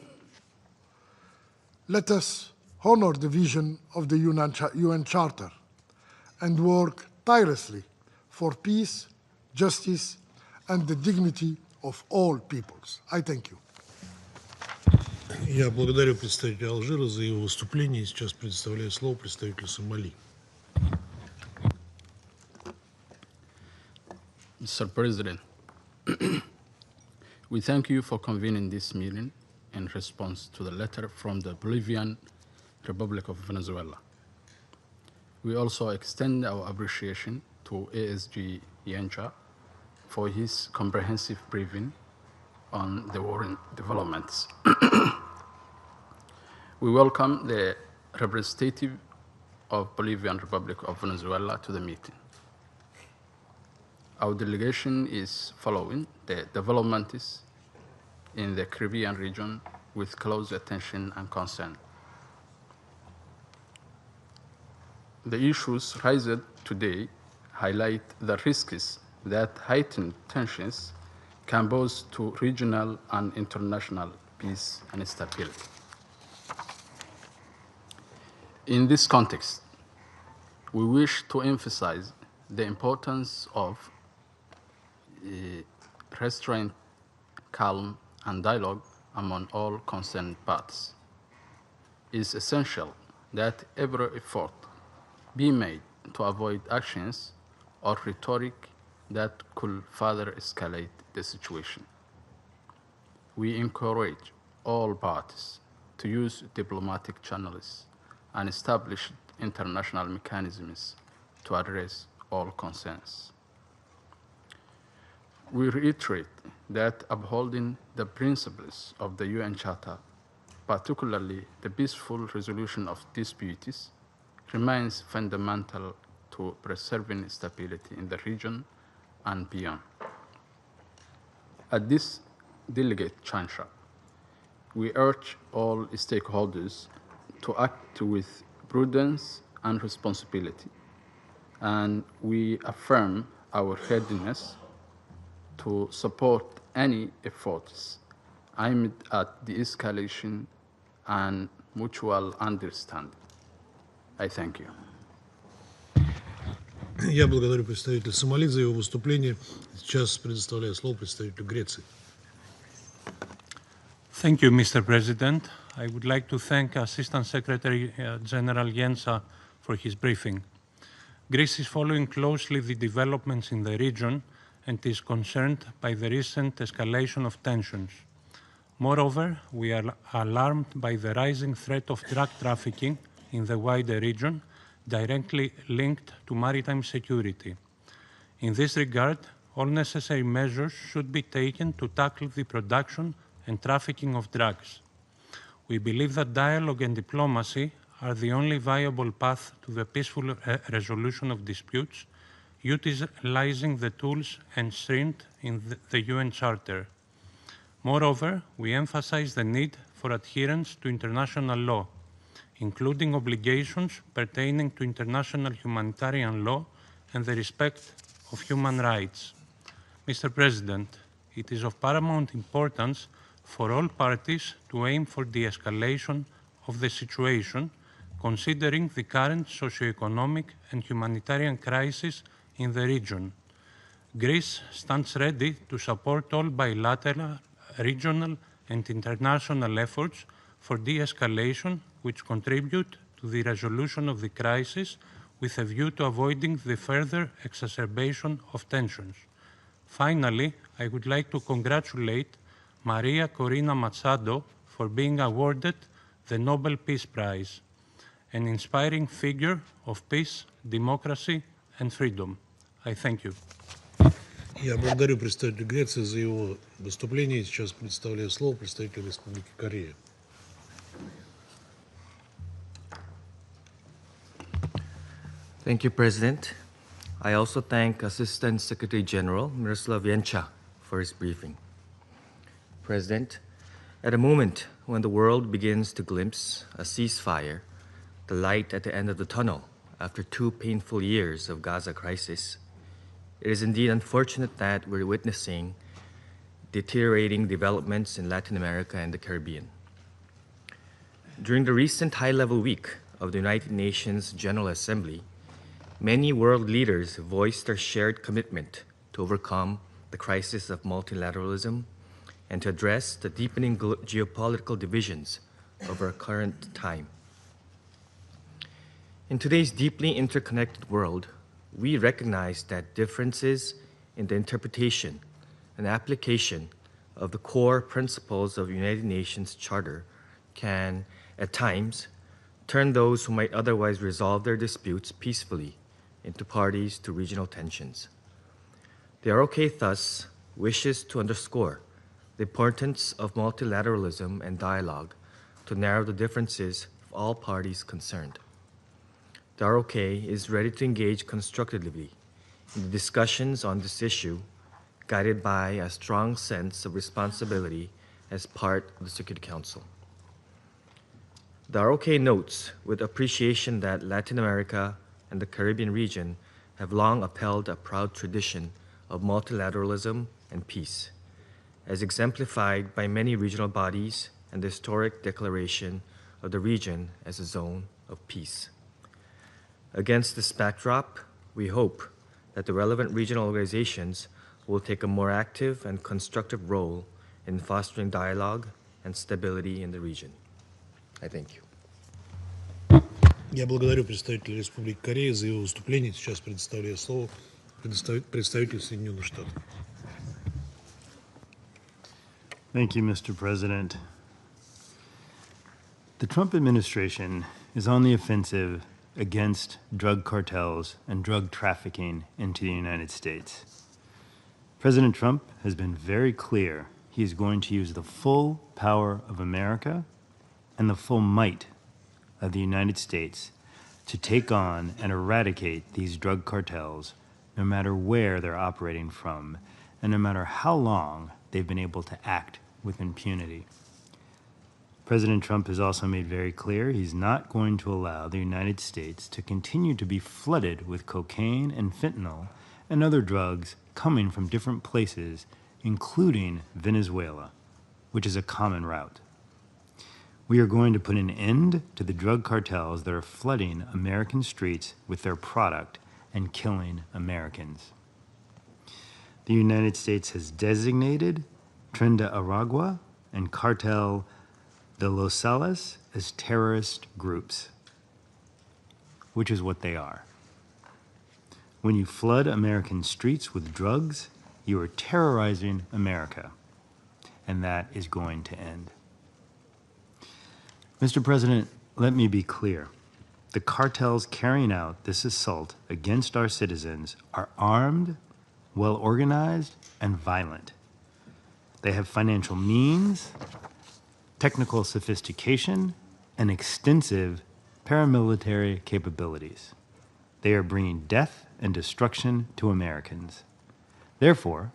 Let us honor the vision of the UN Charter and work tirelessly for peace, justice, and the dignity of all peoples. I thank you. Я благодарю представителя Алжира за его выступление. Сейчас предоставляю слово представителю Сомали. Mr. President, we thank you for convening this meeting in response to the letter from the Bolivian Republic of Venezuela. We also extend our appreciation to ASG Yencha for his comprehensive briefing on the warring developments. We welcome the representative of Bolivian Republic of Venezuela to the meeting. Our delegation is following the developments in the Caribbean region with close attention and concern. The issues raised today highlight the risks that heightened tensions can pose to regional and international peace and stability. In this context, we wish to emphasize the importance of restraint, calm, and dialogue among all concerned parties. It is essential that every effort be made to avoid actions or rhetoric that could further escalate the situation. We encourage all parties to use diplomatic channels and establish international mechanisms to address all concerns. We reiterate that upholding the principles of the UN Charter, particularly the peaceful resolution of disputes, remains fundamental to preserving stability in the region and beyond. At this delegate juncture, we urge all stakeholders to act with prudence and responsibility, and we affirm our readiness to support any efforts aimed at de-escalation and mutual understanding. I thank you. Я благодарю представителя Сомали за его выступление. Сейчас предоставляю слово представителю Греции. Thank you, Mr. President. I would like to thank Assistant Secretary General Yensa for his briefing. Greece is following closely the developments in the region and is concerned by the recent escalation of tensions. Moreover, we are alarmed by the rising threat of drug trafficking in the wider region, directly linked to maritime security. In this regard, all necessary measures should be taken to tackle the production and trafficking of drugs. We believe that dialogue and diplomacy are the only viable path to the peaceful resolution of disputes, utilizing the tools enshrined in the UN Charter. Moreover, we emphasize the need for adherence to international law, including obligations pertaining to international humanitarian law and the respect of human rights. Mr. President, it is of paramount importance for all parties to aim for de-escalation of the situation, considering the current socio-economic and humanitarian crisis in the region. Greece stands ready to support all bilateral, regional, and international efforts for de-escalation which contribute to the resolution of the crisis with a view to avoiding the further exacerbation of tensions. Finally, I would like to congratulate Maria Corina Machado for being awarded the Nobel Peace Prize, an inspiring figure of peace, democracy, and freedom. I thank you. Я благодарю представителя Греции за его выступление. Сейчас предоставляю слово представителю Республики Корея. Thank you, President. I also thank Assistant Secretary General Miroslav Yencha for his briefing. President, at a moment when the world begins to glimpse a ceasefire, the light at the end of the tunnel after 2 painful years of Gaza crisis, it is indeed unfortunate that we're witnessing deteriorating developments in Latin America and the Caribbean. During the recent high-level week of the United Nations General Assembly, many world leaders voiced their shared commitment to overcome the crisis of multilateralism and to address the deepening geopolitical divisions of our current time. In today's deeply interconnected world, we recognize that differences in the interpretation and application of the core principles of the United Nations Charter can, at times, turn those who might otherwise resolve their disputes peacefully into parties to regional tensions. The ROK thus wishes to underscore the importance of multilateralism and dialogue to narrow the differences of all parties concerned. The ROK is ready to engage constructively in the discussions on this issue, guided by a strong sense of responsibility as part of the Security Council. The ROK notes with appreciation that Latin America and the Caribbean region have long upheld a proud tradition of multilateralism and peace, as exemplified by many regional bodies and the historic declaration of the region as a zone of peace. Against this backdrop, we hope that the relevant regional organizations will take a more active and constructive role in fostering dialogue and stability in the region. I thank you. Я благодарю представителя Республики Корея за его выступление. Сейчас предоставляю слово представителю Соединенных Штатов. Thank you, Mr. President. The Trump administration is on the offensive against drug cartels and drug trafficking into the United States. President Trump has been very clear he is going to use the full power of America and the full might of the United States to take on and eradicate these drug cartels, no matter where they're operating from, and no matter how long they've been able to act with impunity. President Trump has also made very clear he's not going to allow the United States to continue to be flooded with cocaine and fentanyl and other drugs coming from different places, including Venezuela, which is a common route. We are going to put an end to the drug cartels that are flooding American streets with their product and killing Americans. The United States has designated Tren de Aragua and Cartel de Los Salas as terrorist groups, which is what they are. When you flood American streets with drugs, you are terrorizing America, and that is going to end. Mr. President, let me be clear. The cartels carrying out this assault against our citizens are armed, well-organized, and violent. They have financial means, technical sophistication, and extensive paramilitary capabilities. They are bringing death and destruction to Americans. Therefore,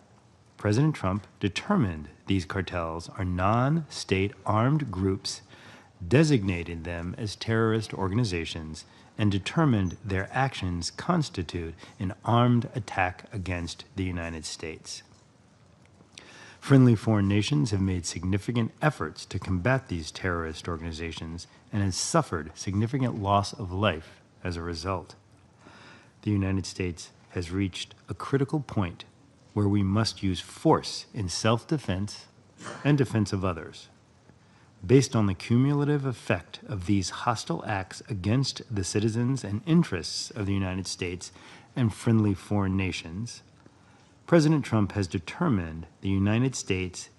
President Trump determined these cartels are non-state armed groups, designated them as terrorist organizations, and determined their actions constitute an armed attack against the United States. Friendly foreign nations have made significant efforts to combat these terrorist organizations and have suffered significant loss of life as a result. The United States has reached a critical point where we must use force in self-defense and defense of others. Based on the cumulative effect of these hostile acts against the citizens and interests of the United States and friendly foreign nations, President Trump has determined the United States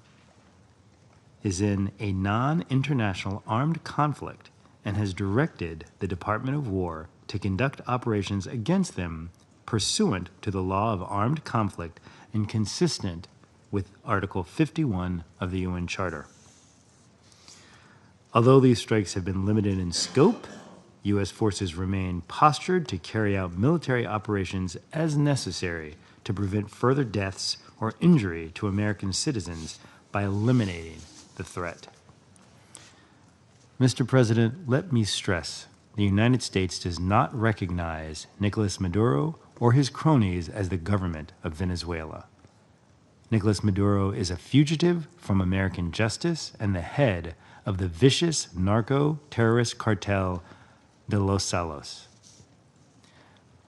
is in a non-international armed conflict and has directed the Department of War to conduct operations against them pursuant to the law of armed conflict and consistent with Article 51 of the UN Charter. Although these strikes have been limited in scope, U.S. forces remain postured to carry out military operations as necessary to prevent further deaths or injury to American citizens by eliminating the threat. Mr. President, let me stress, the United States does not recognize Nicolas Maduro or his cronies as the government of Venezuela. Nicolas Maduro is a fugitive from American justice and the head of the vicious narco-terrorist cartel de Los Salos.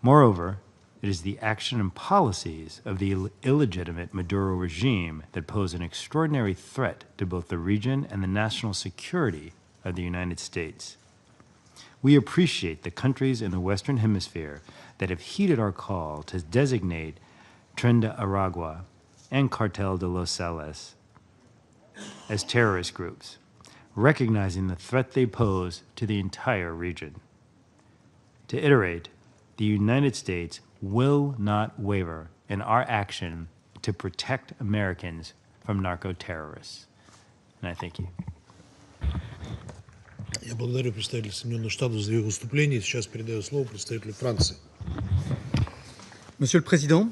Moreover, it is the action and policies of the illegitimate Maduro regime that pose an extraordinary threat to both the region and the national security of the United States. We appreciate the countries in the Western Hemisphere that have heeded our call to designate Tren de Aragua and Cartel de Los Salas as terrorist groups, recognizing the threat they pose to the entire region. To iterate, the United States will not waver in our action to protect Americans from narco-terrorists. And I thank you. Я благодарю представителя Соединенных Штатов за ее выступление. Сейчас передаю слово представителю Франции. Monsieur le Président,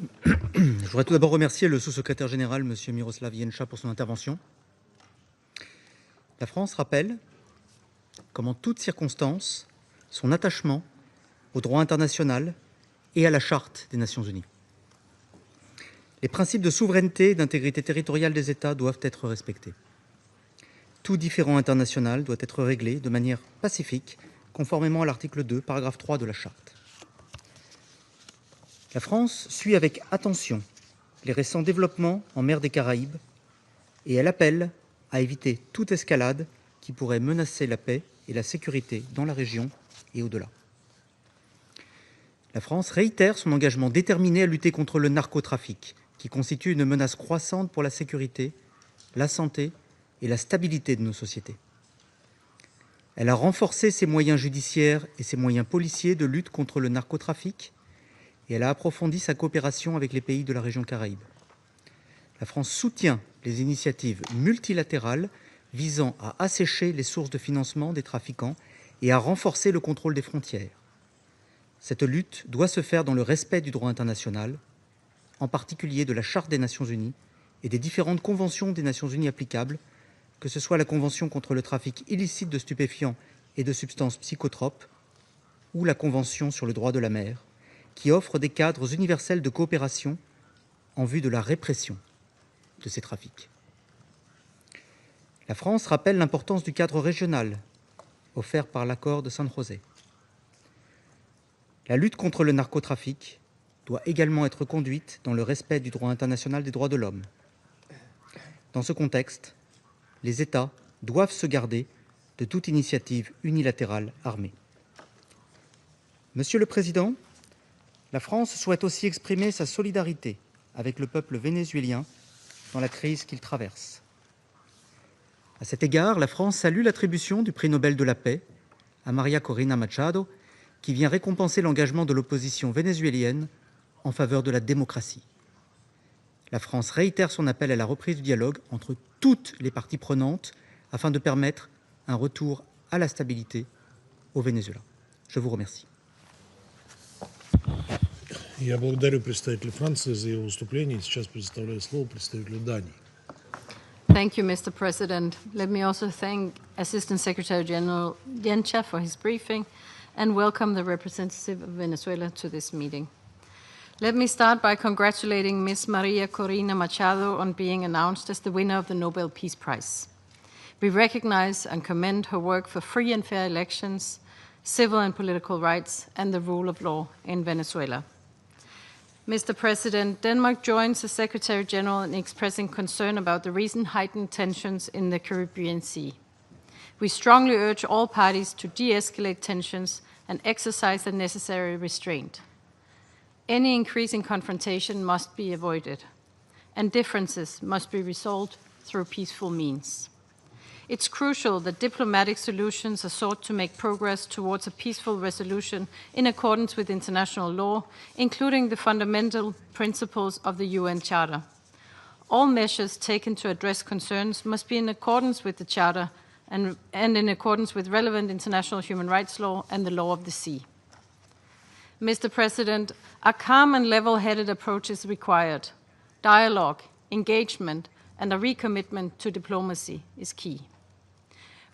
je voudrais tout d'abord remercier le sous-secrétaire général, M. Miroslav Jenča, pour son intervention. La France rappelle, comme en toutes circonstances, son attachement au droit international et à la Charte des Nations Unies. Les principes de souveraineté et d'intégrité territoriale des États doivent être respectés. Tout différend international doit être réglé de manière pacifique, conformément à l'article 2, paragraphe 3 de la Charte. La France suit avec attention les récents développements en mer des Caraïbes et elle appelle à éviter toute escalade qui pourrait menacer la paix et la sécurité dans la région et au-delà. La France réitère son engagement déterminé à lutter contre le narcotrafic, qui constitue une menace croissante pour la sécurité, la santé et la stabilité de nos sociétés. Elle a renforcé ses moyens judiciaires et ses moyens policiers de lutte contre le narcotrafic et elle a approfondi sa coopération avec les pays de la région Caraïbe. La France soutient les initiatives multilatérales visant à assécher les sources de financement des trafiquants et à renforcer le contrôle des frontières. Cette lutte doit se faire dans le respect du droit international, en particulier de la Charte des Nations Unies et des différentes conventions des Nations Unies applicables, que ce soit la Convention contre le trafic illicite de stupéfiants et de substances psychotropes ou la Convention sur le droit de la mer, qui offre des cadres universels de coopération en vue de la répression de ces trafics. La France rappelle l'importance du cadre régional offert par l'accord de San José. La lutte contre le narcotrafic doit également être conduite dans le respect du droit international des droits de l'homme. Dans ce contexte, les États doivent se garder de toute initiative unilatérale armée. Monsieur le Président, la France souhaite aussi exprimer sa solidarité avec le peuple vénézuélien dans la crise qu'il traverse. À cet égard, la France salue l'attribution du prix Nobel de la paix à María Corina Machado, qui vient récompenser l'engagement de l'opposition vénézuélienne en faveur de la démocratie. La France réitère son appel à la reprise du dialogue entre toutes les parties prenantes afin de permettre un retour à la stabilité au Venezuela. Je vous remercie. Я благодарю представителя Франции за его выступление. Сейчас предоставляю слово представителю Дании. Thank you, Mr. President. Let me also thank Assistant Secretary General Yencha for his briefing and welcome the representative of Venezuela to this meeting. Let me start by congratulating Ms. Maria Corina Machado on being announced as the winner of the Nobel Peace Prize. We recognize and commend her work for free and fair elections, civil and political rights, and the rule of law in Venezuela. Mr. President, Denmark joins the Secretary General in expressing concern about the recent heightened tensions in the Caribbean Sea. We strongly urge all parties to de-escalate tensions and exercise the necessary restraint. Any increase in confrontation must be avoided, and differences must be resolved through peaceful means. It's crucial that diplomatic solutions are sought to make progress towards a peaceful resolution in accordance with international law, including the fundamental principles of the UN Charter. All measures taken to address concerns must be in accordance with the Charter and in accordance with relevant international human rights law and the law of the sea. Mr. President, a calm and level-headed approach is required. Dialogue, engagement, and a recommitment to diplomacy is key.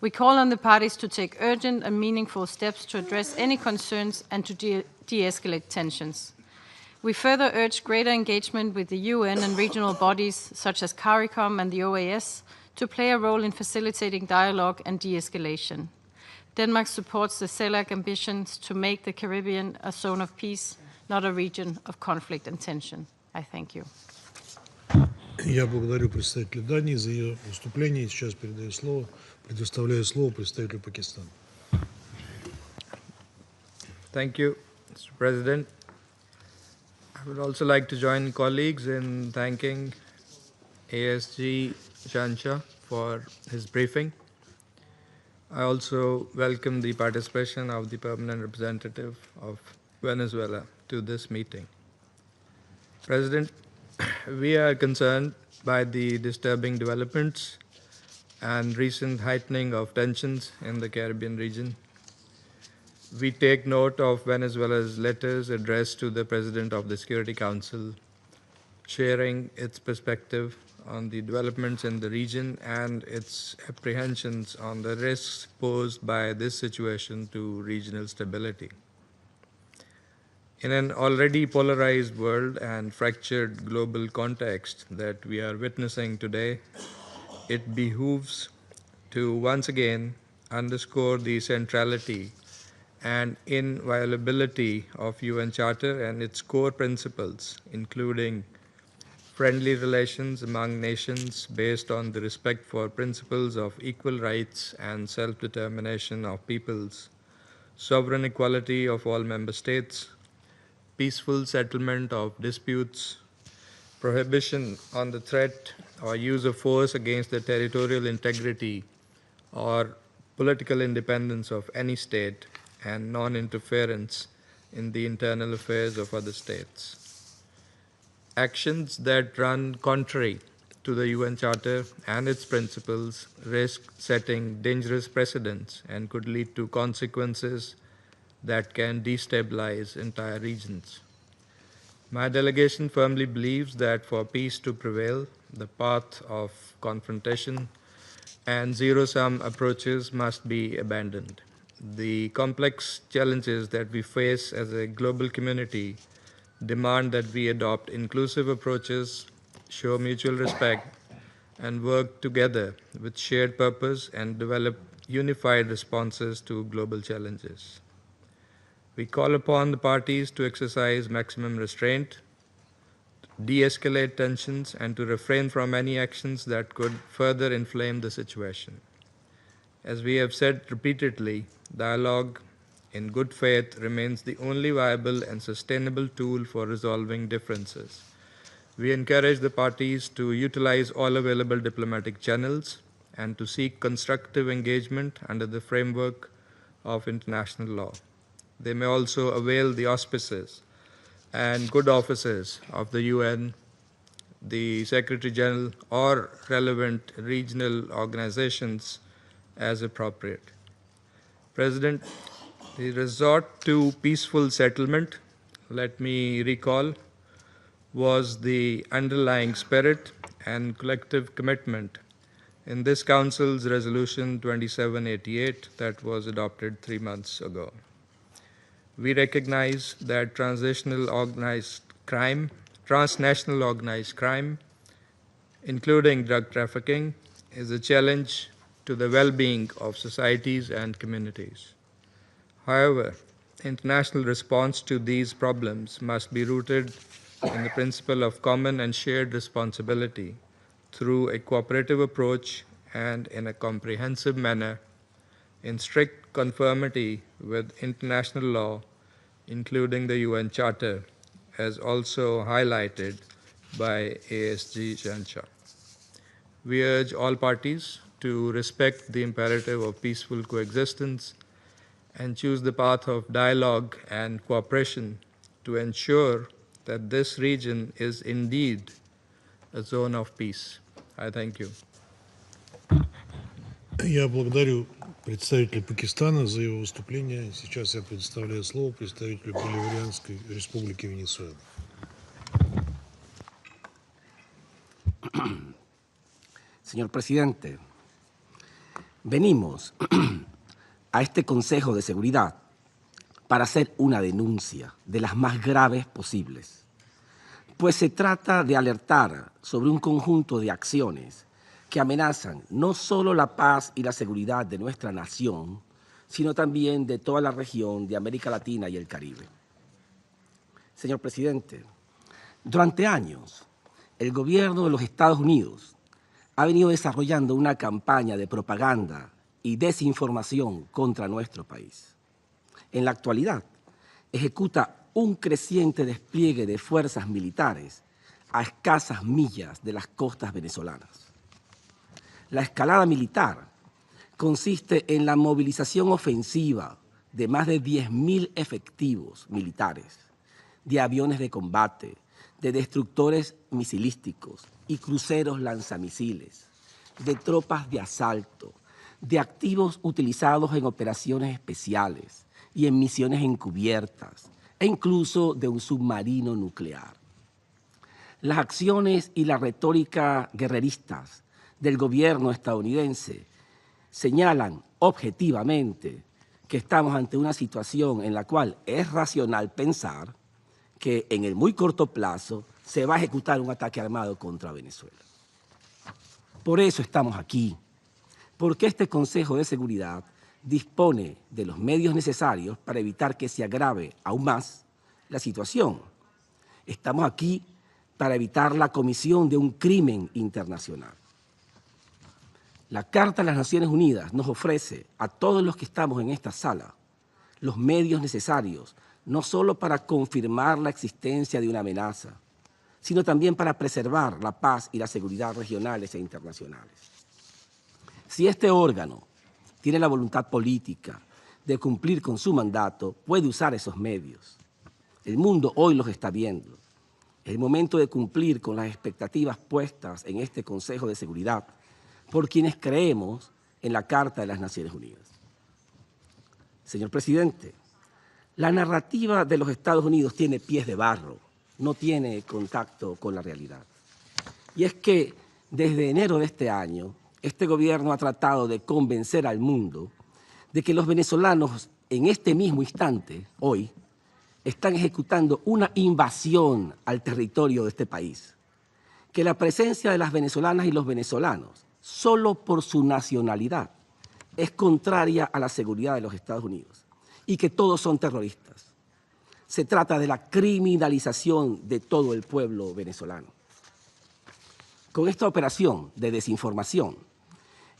We call on the parties to take urgent and meaningful steps to address any concerns and to de-escalate tensions. We further urge greater engagement with the UN and regional bodies such as CARICOM and the OAS to play a role in facilitating dialogue and de-escalation. Denmark supports the CELAC ambitions to make the Caribbean a zone of peace, not a region of conflict and tension. I thank you. Я благодарю представителя Дании за ее выступление. Сейчас предоставляю слово представителю Пакистана. Thank you, Mr. President. I would also like to join colleagues in thanking ASG Shansha for his briefing. I also welcome the participation of the permanent representative of Venezuela to this meeting. President, we are concerned by the disturbing developments and recent heightening of tensions in the Caribbean region. We take note of Venezuela's letters addressed to the President of the Security Council, sharing its perspective on the developments in the region and its apprehensions on the risks posed by this situation to regional stability. In an already polarized world and fractured global context that we are witnessing today, it behooves to once again underscore the centrality and inviolability of UN Charter and its core principles, including friendly relations among nations based on the respect for principles of equal rights and self-determination of peoples, sovereign equality of all member states, peaceful settlement of disputes, prohibition on the threat or use of force against the territorial integrity or political independence of any state, and non-interference in the internal affairs of other states. Actions that run contrary to the UN Charter and its principles risk setting dangerous precedents and could lead to consequences that can destabilize entire regions. My delegation firmly believes that for peace to prevail, the path of confrontation and zero-sum approaches must be abandoned. The complex challenges that we face as a global community demand that we adopt inclusive approaches, show mutual respect, and work together with shared purpose and develop unified responses to global challenges. We call upon the parties to exercise maximum restraint, de-escalate tensions, and to refrain from any actions that could further inflame the situation. As we have said repeatedly, dialogue in good faith remains the only viable and sustainable tool for resolving differences. We encourage the parties to utilize all available diplomatic channels and to seek constructive engagement under the framework of international law. They may also avail the auspices and good offices of the UN, the Secretary General, or relevant regional organizations as appropriate. President, the resort to peaceful settlement, let me recall, was the underlying spirit and collective commitment in this Council's Resolution 2788 that was adopted 3 months ago. We recognize that transnational organized crime, including drug trafficking, is a challenge to the well-being of societies and communities. However, international response to these problems must be rooted in the principle of common and shared responsibility through a cooperative approach and in a comprehensive manner in strict conformity with international law, including the UN Charter, as also highlighted by ASG Jancha. We urge all parties to respect the imperative of peaceful coexistence and choose the path of dialogue and cooperation to ensure that this region is indeed a zone of peace. I thank you. Я благодарю представителя Пакистана за его выступление. Сейчас я предоставляю слово представителю Боливарианской республики Венесуэла. Señor presidente, venimos a este Consejo de Seguridad para hacer una denuncia de las más graves posibles, pues se trata de alertar sobre un conjunto de acciones que amenazan no solo la paz y la seguridad de nuestra nación, sino también de toda la región de América Latina y el Caribe. Señor presidente, durante años, el gobierno de los Estados Unidos ha venido desarrollando una campaña de propaganda y desinformación contra nuestro país. En la actualidad, ejecuta un creciente despliegue de fuerzas militares a escasas millas de las costas venezolanas. La escalada militar consiste en la movilización ofensiva de más de 10.000 efectivos militares, de aviones de combate, de destructores misilísticos y cruceros lanzamisiles, de tropas de asalto, de activos utilizados en operaciones especiales y en misiones encubiertas, e incluso de un submarino nuclear. Las acciones y la retórica guerreristas del gobierno estadounidense señalan objetivamente que estamos ante una situación en la cual es racional pensar que en el muy corto plazo se va a ejecutar un ataque armado contra Venezuela. Por eso estamos aquí, porque este Consejo de Seguridad dispone de los medios necesarios para evitar que se agrave aún más la situación. Estamos aquí para evitar la comisión de un crimen internacional. La Carta de las Naciones Unidas nos ofrece a todos los que estamos en esta sala los medios necesarios, no solo para confirmar la existencia de una amenaza, sino también para preservar la paz y la seguridad regionales e internacionales. Si este órgano tiene la voluntad política de cumplir con su mandato, puede usar esos medios. El mundo hoy los está viendo. Es el momento de cumplir con las expectativas puestas en este Consejo de Seguridad por quienes creemos en la Carta de las Naciones Unidas. Señor presidente, la narrativa de los Estados Unidos tiene pies de barro, no tiene contacto con la realidad. Y es que desde enero de este año, este gobierno ha tratado de convencer al mundo de que los venezolanos en este mismo instante, hoy, están ejecutando una invasión al territorio de este país, que la presencia de las venezolanas y los venezolanos, solo por su nacionalidad, es contraria a la seguridad de los Estados Unidos y que todos son terroristas. Se trata de la criminalización de todo el pueblo venezolano. Con esta operación de desinformación,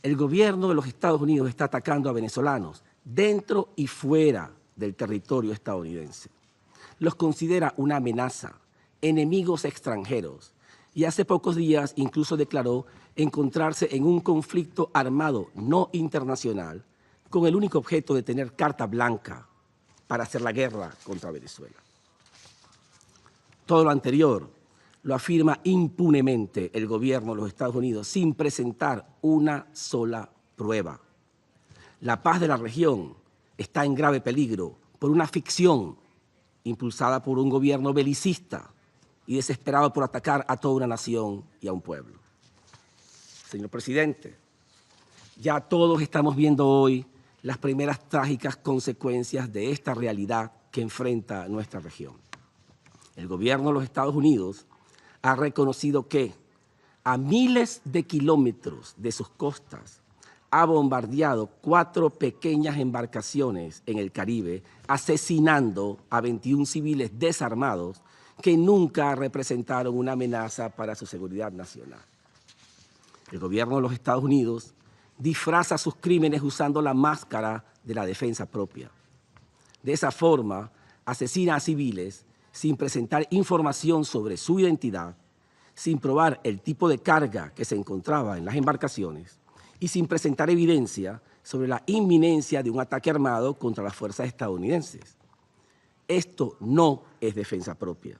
el gobierno de los Estados Unidos está atacando a venezolanos dentro y fuera del territorio estadounidense. Los considera una amenaza, enemigos extranjeros, y hace pocos días incluso declaró encontrarse en un conflicto armado no internacional con el único objeto de tener carta blanca para hacer la guerra contra Venezuela. Todo lo anterior lo afirma impunemente el gobierno de los Estados Unidos sin presentar una sola prueba. La paz de la región está en grave peligro por una ficción impulsada por un gobierno belicista y desesperado por atacar a toda una nación y a un pueblo. Señor presidente, ya todos estamos viendo hoy las primeras trágicas consecuencias de esta realidad que enfrenta nuestra región. El gobierno de los Estados Unidos ha reconocido que a miles de kilómetros de sus costas ha bombardeado 4 pequeñas embarcaciones en el Caribe, asesinando a 21 civiles desarmados que nunca representaron una amenaza para su seguridad nacional. El gobierno de los Estados Unidos disfraza sus crímenes usando la máscara de la defensa propia. De esa forma, asesina a civiles sin presentar información sobre su identidad, sin probar el tipo de carga que se encontraba en las embarcaciones y sin presentar evidencia sobre la inminencia de un ataque armado contra las fuerzas estadounidenses. Esto no es defensa propia.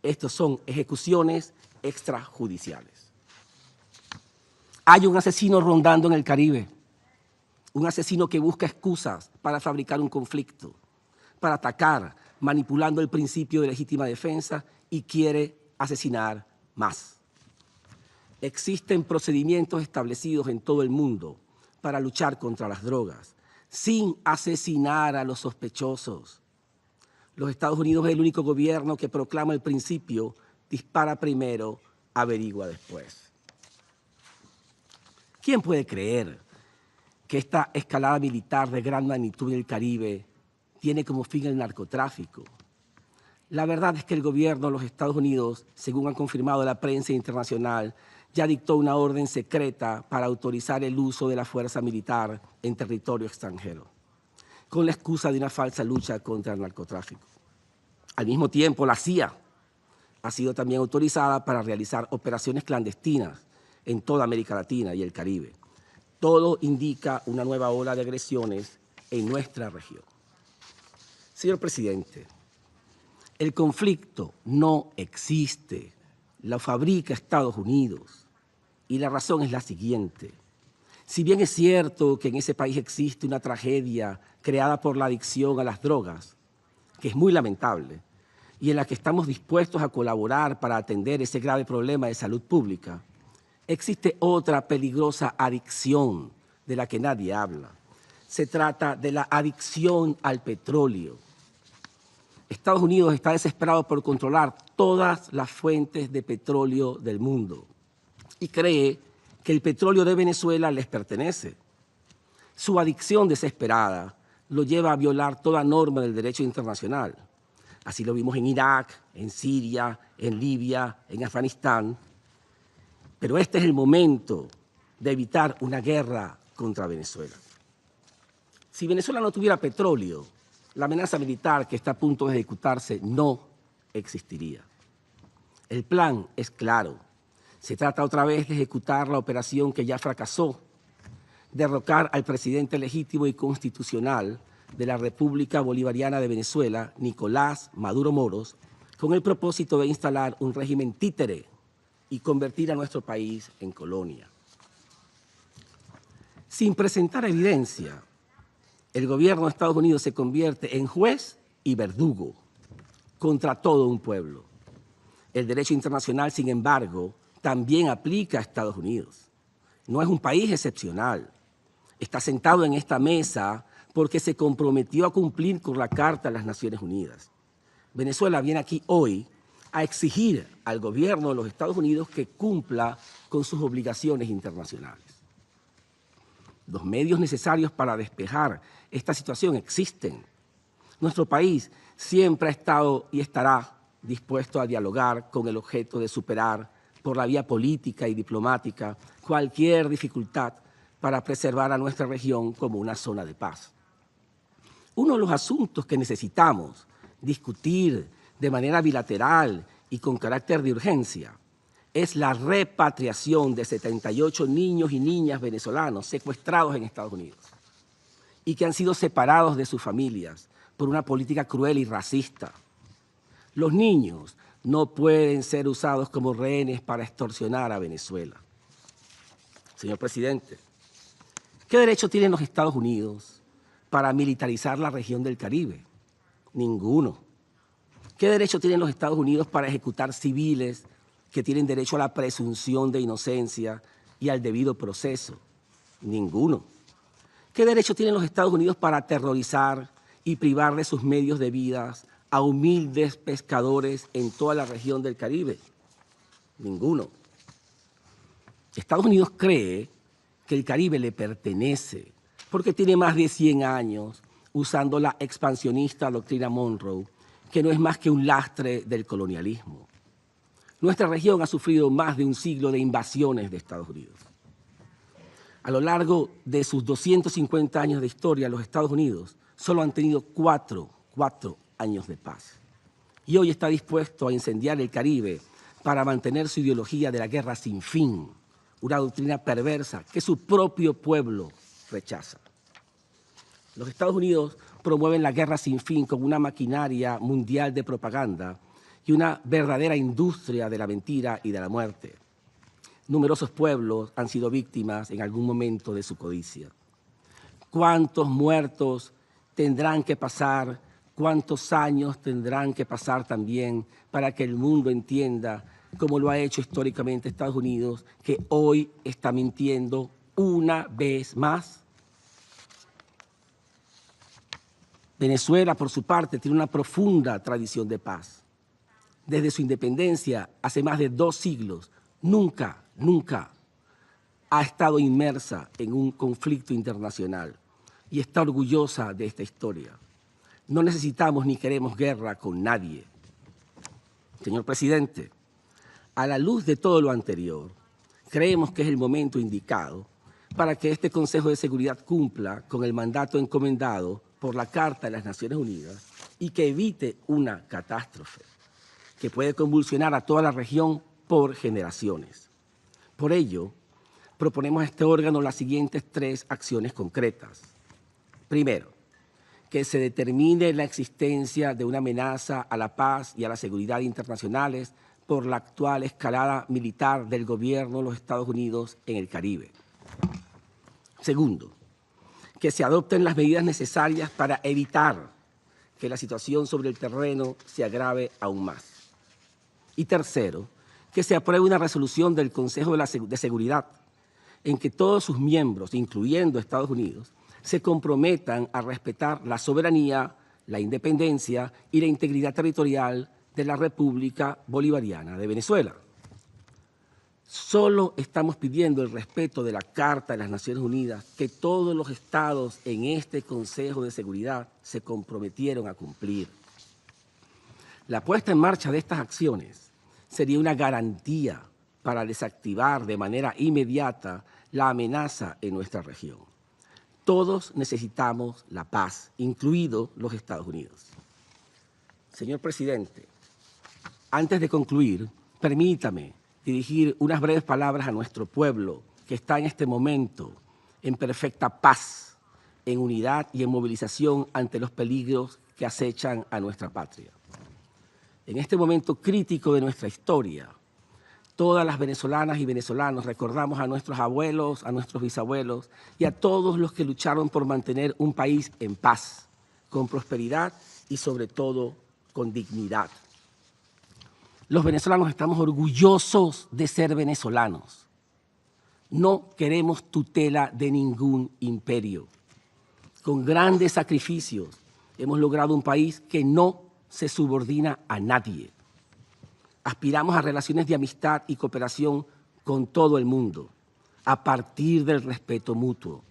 Estos son ejecuciones extrajudiciales. Hay un asesino rondando en el Caribe, un asesino que busca excusas para fabricar un conflicto, para atacar, manipulando el principio de legítima defensa y quiere asesinar más. Existen procedimientos establecidos en todo el mundo para luchar contra las drogas, sin asesinar a los sospechosos. Los Estados Unidos es el único gobierno que proclama el principio dispara primero, averigua después. ¿Quién puede creer que esta escalada militar de gran magnitud en el Caribe tiene como fin el narcotráfico? La verdad es que el gobierno de los Estados Unidos, según han confirmado la prensa internacional, ya dictó una orden secreta para autorizar el uso de la fuerza militar en territorio extranjero, con la excusa de una falsa lucha contra el narcotráfico. Al mismo tiempo, la CIA ha sido también autorizada para realizar operaciones clandestinas en toda América Latina y el Caribe. Todo indica una nueva ola de agresiones en nuestra región. Señor presidente, el conflicto no existe, lo fabrica Estados Unidos y la razón es la siguiente. Si bien es cierto que en ese país existe una tragedia creada por la adicción a las drogas, que es muy lamentable, y en la que estamos dispuestos a colaborar para atender ese grave problema de salud pública, existe otra peligrosa adicción de la que nadie habla. Se trata de la adicción al petróleo. Estados Unidos está desesperado por controlar todas las fuentes de petróleo del mundo y cree que el petróleo de Venezuela les pertenece. Su adicción desesperada lo lleva a violar toda norma del derecho internacional. Así lo vimos en Irak, en Siria, en Libia, en Afganistán. Pero este es el momento de evitar una guerra contra Venezuela. Si Venezuela no tuviera petróleo, la amenaza militar que está a punto de ejecutarse no existiría. El plan es claro. Se trata otra vez de ejecutar la operación que ya fracasó, derrocar al presidente legítimo y constitucional de la República Bolivariana de Venezuela, Nicolás Maduro Moros, con el propósito de instalar un régimen títere y convertir a nuestro país en colonia. Sin presentar evidencia, el gobierno de Estados Unidos se convierte en juez y verdugo contra todo un pueblo. El derecho internacional, sin embargo, también aplica a Estados Unidos. No es un país excepcional. Está sentado en esta mesa porque se comprometió a cumplir con la Carta de las Naciones Unidas. Venezuela viene aquí hoy a exigir al gobierno de los Estados Unidos que cumpla con sus obligaciones internacionales. Los medios necesarios para despejar esta situación existen. Nuestro país siempre ha estado y estará dispuesto a dialogar con el objeto de superar por la vía política y diplomática cualquier dificultad para preservar a nuestra región como una zona de paz. Uno de los asuntos que necesitamos discutir de manera bilateral y con carácter de urgencia es la repatriación de 78 niños y niñas venezolanos secuestrados en Estados Unidos y que han sido separados de sus familias por una política cruel y racista. Los niños no pueden ser usados como rehenes para extorsionar a Venezuela. Señor presidente, ¿qué derecho tienen los Estados Unidos para militarizar la región del Caribe? Ninguno. ¿Qué derecho tienen los Estados Unidos para ejecutar civiles que tienen derecho a la presunción de inocencia y al debido proceso? Ninguno. ¿Qué derecho tienen los Estados Unidos para aterrorizar y privar de sus medios de vida a humildes pescadores en toda la región del Caribe? Ninguno. Estados Unidos cree que el Caribe le pertenece porque tiene más de 100 años usando la expansionista doctrina Monroe, que no es más que un lastre del colonialismo. Nuestra región ha sufrido más de un siglo de invasiones de Estados Unidos. A lo largo de sus 250 años de historia, los Estados Unidos solo han tenido cuatro años de paz. Y hoy está dispuesto a incendiar el Caribe para mantener su ideología de la guerra sin fin, una doctrina perversa que su propio pueblo rechaza. Los Estados Unidos promueven la guerra sin fin como una maquinaria mundial de propaganda y una verdadera industria de la mentira y de la muerte. Numerosos pueblos han sido víctimas en algún momento de su codicia. ¿Cuántos muertos tendrán que pasar? ¿Cuántos años tendrán que pasar también para que el mundo entienda, como lo ha hecho históricamente Estados Unidos, que hoy está mintiendo una vez más? Venezuela, por su parte, tiene una profunda tradición de paz. Desde su independencia, hace más de 2 siglos, nunca ha estado inmersa en un conflicto internacional y está orgullosa de esta historia. No necesitamos ni queremos guerra con nadie. Señor presidente, a la luz de todo lo anterior, creemos que es el momento indicado para que este Consejo de Seguridad cumpla con el mandato encomendado por la Carta de las Naciones Unidas y que evite una catástrofe que puede convulsionar a toda la región por generaciones. Por ello, proponemos a este órgano las siguientes 3 acciones concretas. Primero, que se determine la existencia de una amenaza a la paz y a la seguridad internacionales por la actual escalada militar del gobierno de los Estados Unidos en el Caribe. Segundo, que se adopten las medidas necesarias para evitar que la situación sobre el terreno se agrave aún más. Y tercero, que se apruebe una resolución del Consejo de Seguridad en que todos sus miembros, incluyendo Estados Unidos, se comprometan a respetar la soberanía, la independencia y la integridad territorial de la República Bolivariana de Venezuela. Solo estamos pidiendo el respeto de la Carta de las Naciones Unidas que todos los estados en este Consejo de Seguridad se comprometieron a cumplir. La puesta en marcha de estas acciones sería una garantía para desactivar de manera inmediata la amenaza en nuestra región. Todos necesitamos la paz, incluidos los Estados Unidos. Señor presidente, antes de concluir, permítame dirigir unas breves palabras a nuestro pueblo que está en este momento en perfecta paz, en unidad y en movilización ante los peligros que acechan a nuestra patria. En este momento crítico de nuestra historia, todas las venezolanas y venezolanos recordamos a nuestros abuelos, a nuestros bisabuelos y a todos los que lucharon por mantener un país en paz, con prosperidad y sobre todo con dignidad. Los venezolanos estamos orgullosos de ser venezolanos. No queremos tutela de ningún imperio. Con grandes sacrificios hemos logrado un país que no se subordina a nadie. Aspiramos a relaciones de amistad y cooperación con todo el mundo, a partir del respeto mutuo,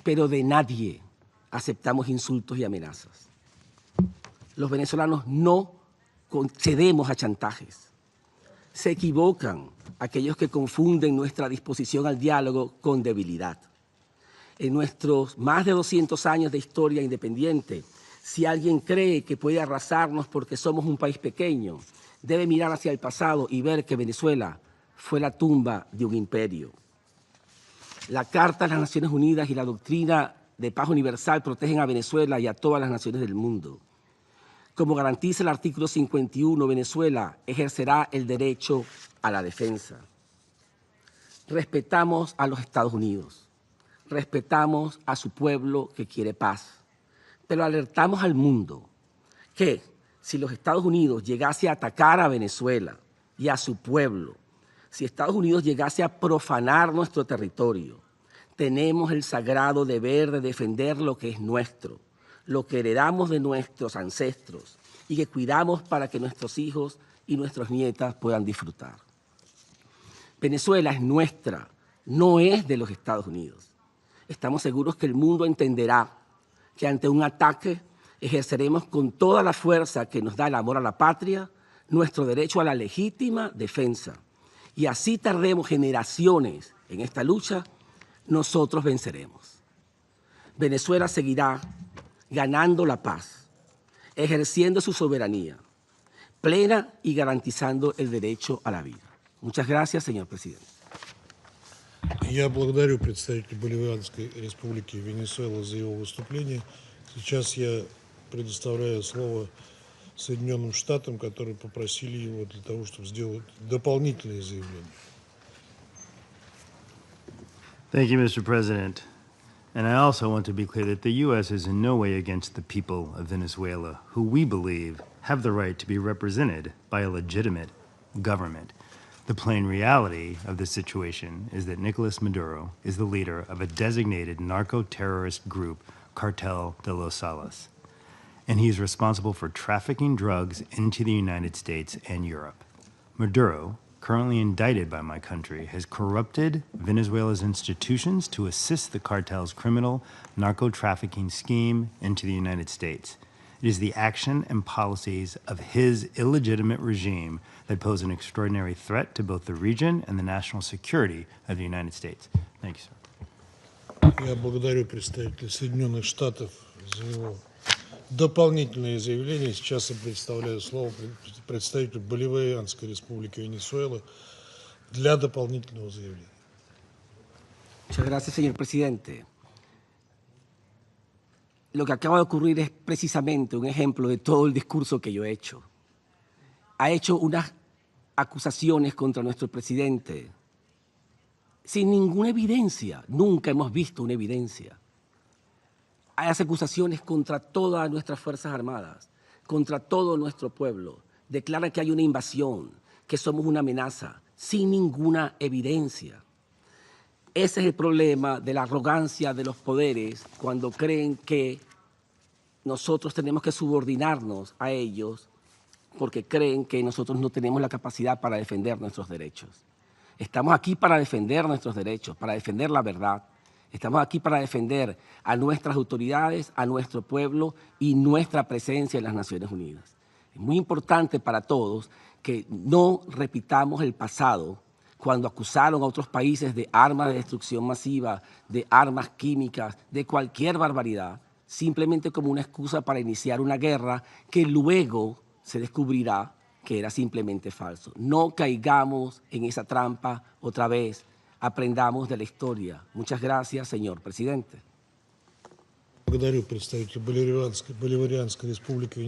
pero de nadie aceptamos insultos y amenazas. Los venezolanos no cedemos a chantajes. Se equivocan aquellos que confunden nuestra disposición al diálogo con debilidad. En nuestros más de 200 años de historia independiente, si alguien cree que puede arrasarnos porque somos un país pequeño, debe mirar hacia el pasado y ver que Venezuela fue la tumba de un imperio. La Carta de las Naciones Unidas y la doctrina de paz universal protegen a Venezuela y a todas las naciones del mundo. Como garantiza el artículo 51, Venezuela ejercerá el derecho a la defensa. Respetamos a los Estados Unidos, respetamos a su pueblo que quiere paz, pero alertamos al mundo que si los Estados Unidos llegase a atacar a Venezuela y a su pueblo, si Estados Unidos llegase a profanar nuestro territorio, tenemos el sagrado deber de defender lo que es nuestro, lo que heredamos de nuestros ancestros y que cuidamos para que nuestros hijos y nuestras nietas puedan disfrutar. Venezuela es nuestra, no es de los Estados Unidos. Estamos seguros que el mundo entenderá que ante un ataque ejerceremos con toda la fuerza que nos da el amor a la patria nuestro derecho a la legítima defensa. Y así tardemos generaciones en esta lucha, nosotros venceremos. Venezuela seguirá ganando la paz, ejerciendo su soberanía plena y garantizando el derecho a la vida. Muchas gracias, señor presidente. Я благодарю представителя Боливианской республики Венесуэла за его выступление. Сейчас я предоставляю слово Соединенным Штатам, которые попросили его для того, чтобы сделать дополнительные заявления. Thank you, Mr. President. And I also want to be clear that the U.S. is in no way against the people of Venezuela, who we believe have the right to be represented by a legitimate government. The plain reality of the situation is that Nicolas Maduro is the leader of a designated narco-terrorist group, Cartel de los Salas, and he is responsible for trafficking drugs into the United States and Europe. Maduro, currently indicted by my country, has corrupted Venezuela's institutions to assist the cartel's criminal narco-trafficking scheme into the United States. It is the action and policies of his illegitimate regime that pose an extraordinary threat to both the region and the national security of the United States. Thank you, sir. Я благодарю представителя Соединенных Штатов за его дополнительные заявления. Сейчас я предоставляю слово представителю Боливианской республики Венесуэла для дополнительного заявления. Muchas gracias, señor presidente. Lo que acaba de ocurrir es precisamente un ejemplo de todo el discurso que yo he hecho. Ha hecho unas acusaciones contra nuestro presidente sin ninguna evidencia. Nunca hemos visto una evidencia. Hay acusaciones contra todas nuestras Fuerzas Armadas, contra todo nuestro pueblo. Declara que hay una invasión, que somos una amenaza, sin ninguna evidencia. Ese es el problema de la arrogancia de los poderes cuando creen que nosotros tenemos que subordinarnos a ellos porque creen que nosotros no tenemos la capacidad para defender nuestros derechos. Estamos aquí para defender nuestros derechos, para defender la verdad. Estamos aquí para defender a nuestras autoridades, a nuestro pueblo y nuestra presencia en las Naciones Unidas. Es muy importante para todos que no repitamos el pasado cuando acusaron a otros países de armas de destrucción masiva, de armas químicas, de cualquier barbaridad, simplemente como una excusa para iniciar una guerra que luego se descubrirá que era simplemente falso. No caigamos en esa trampa otra vez, aprendamos de la historia. Muchas gracias, señor presidente. Благодарю представителя Боливианской республики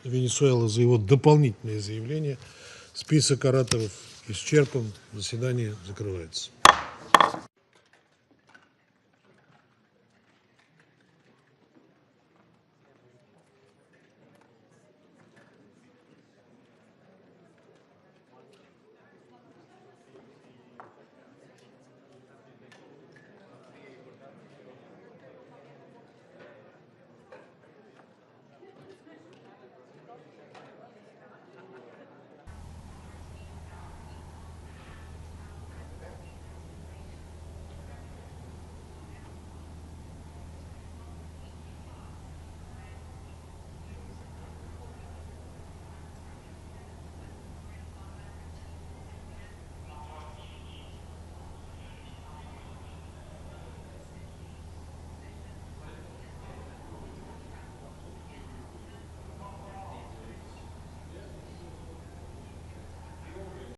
Венесуэла за его дополнительные заявления. Список ораторов исчерпан. Заседание закрывается.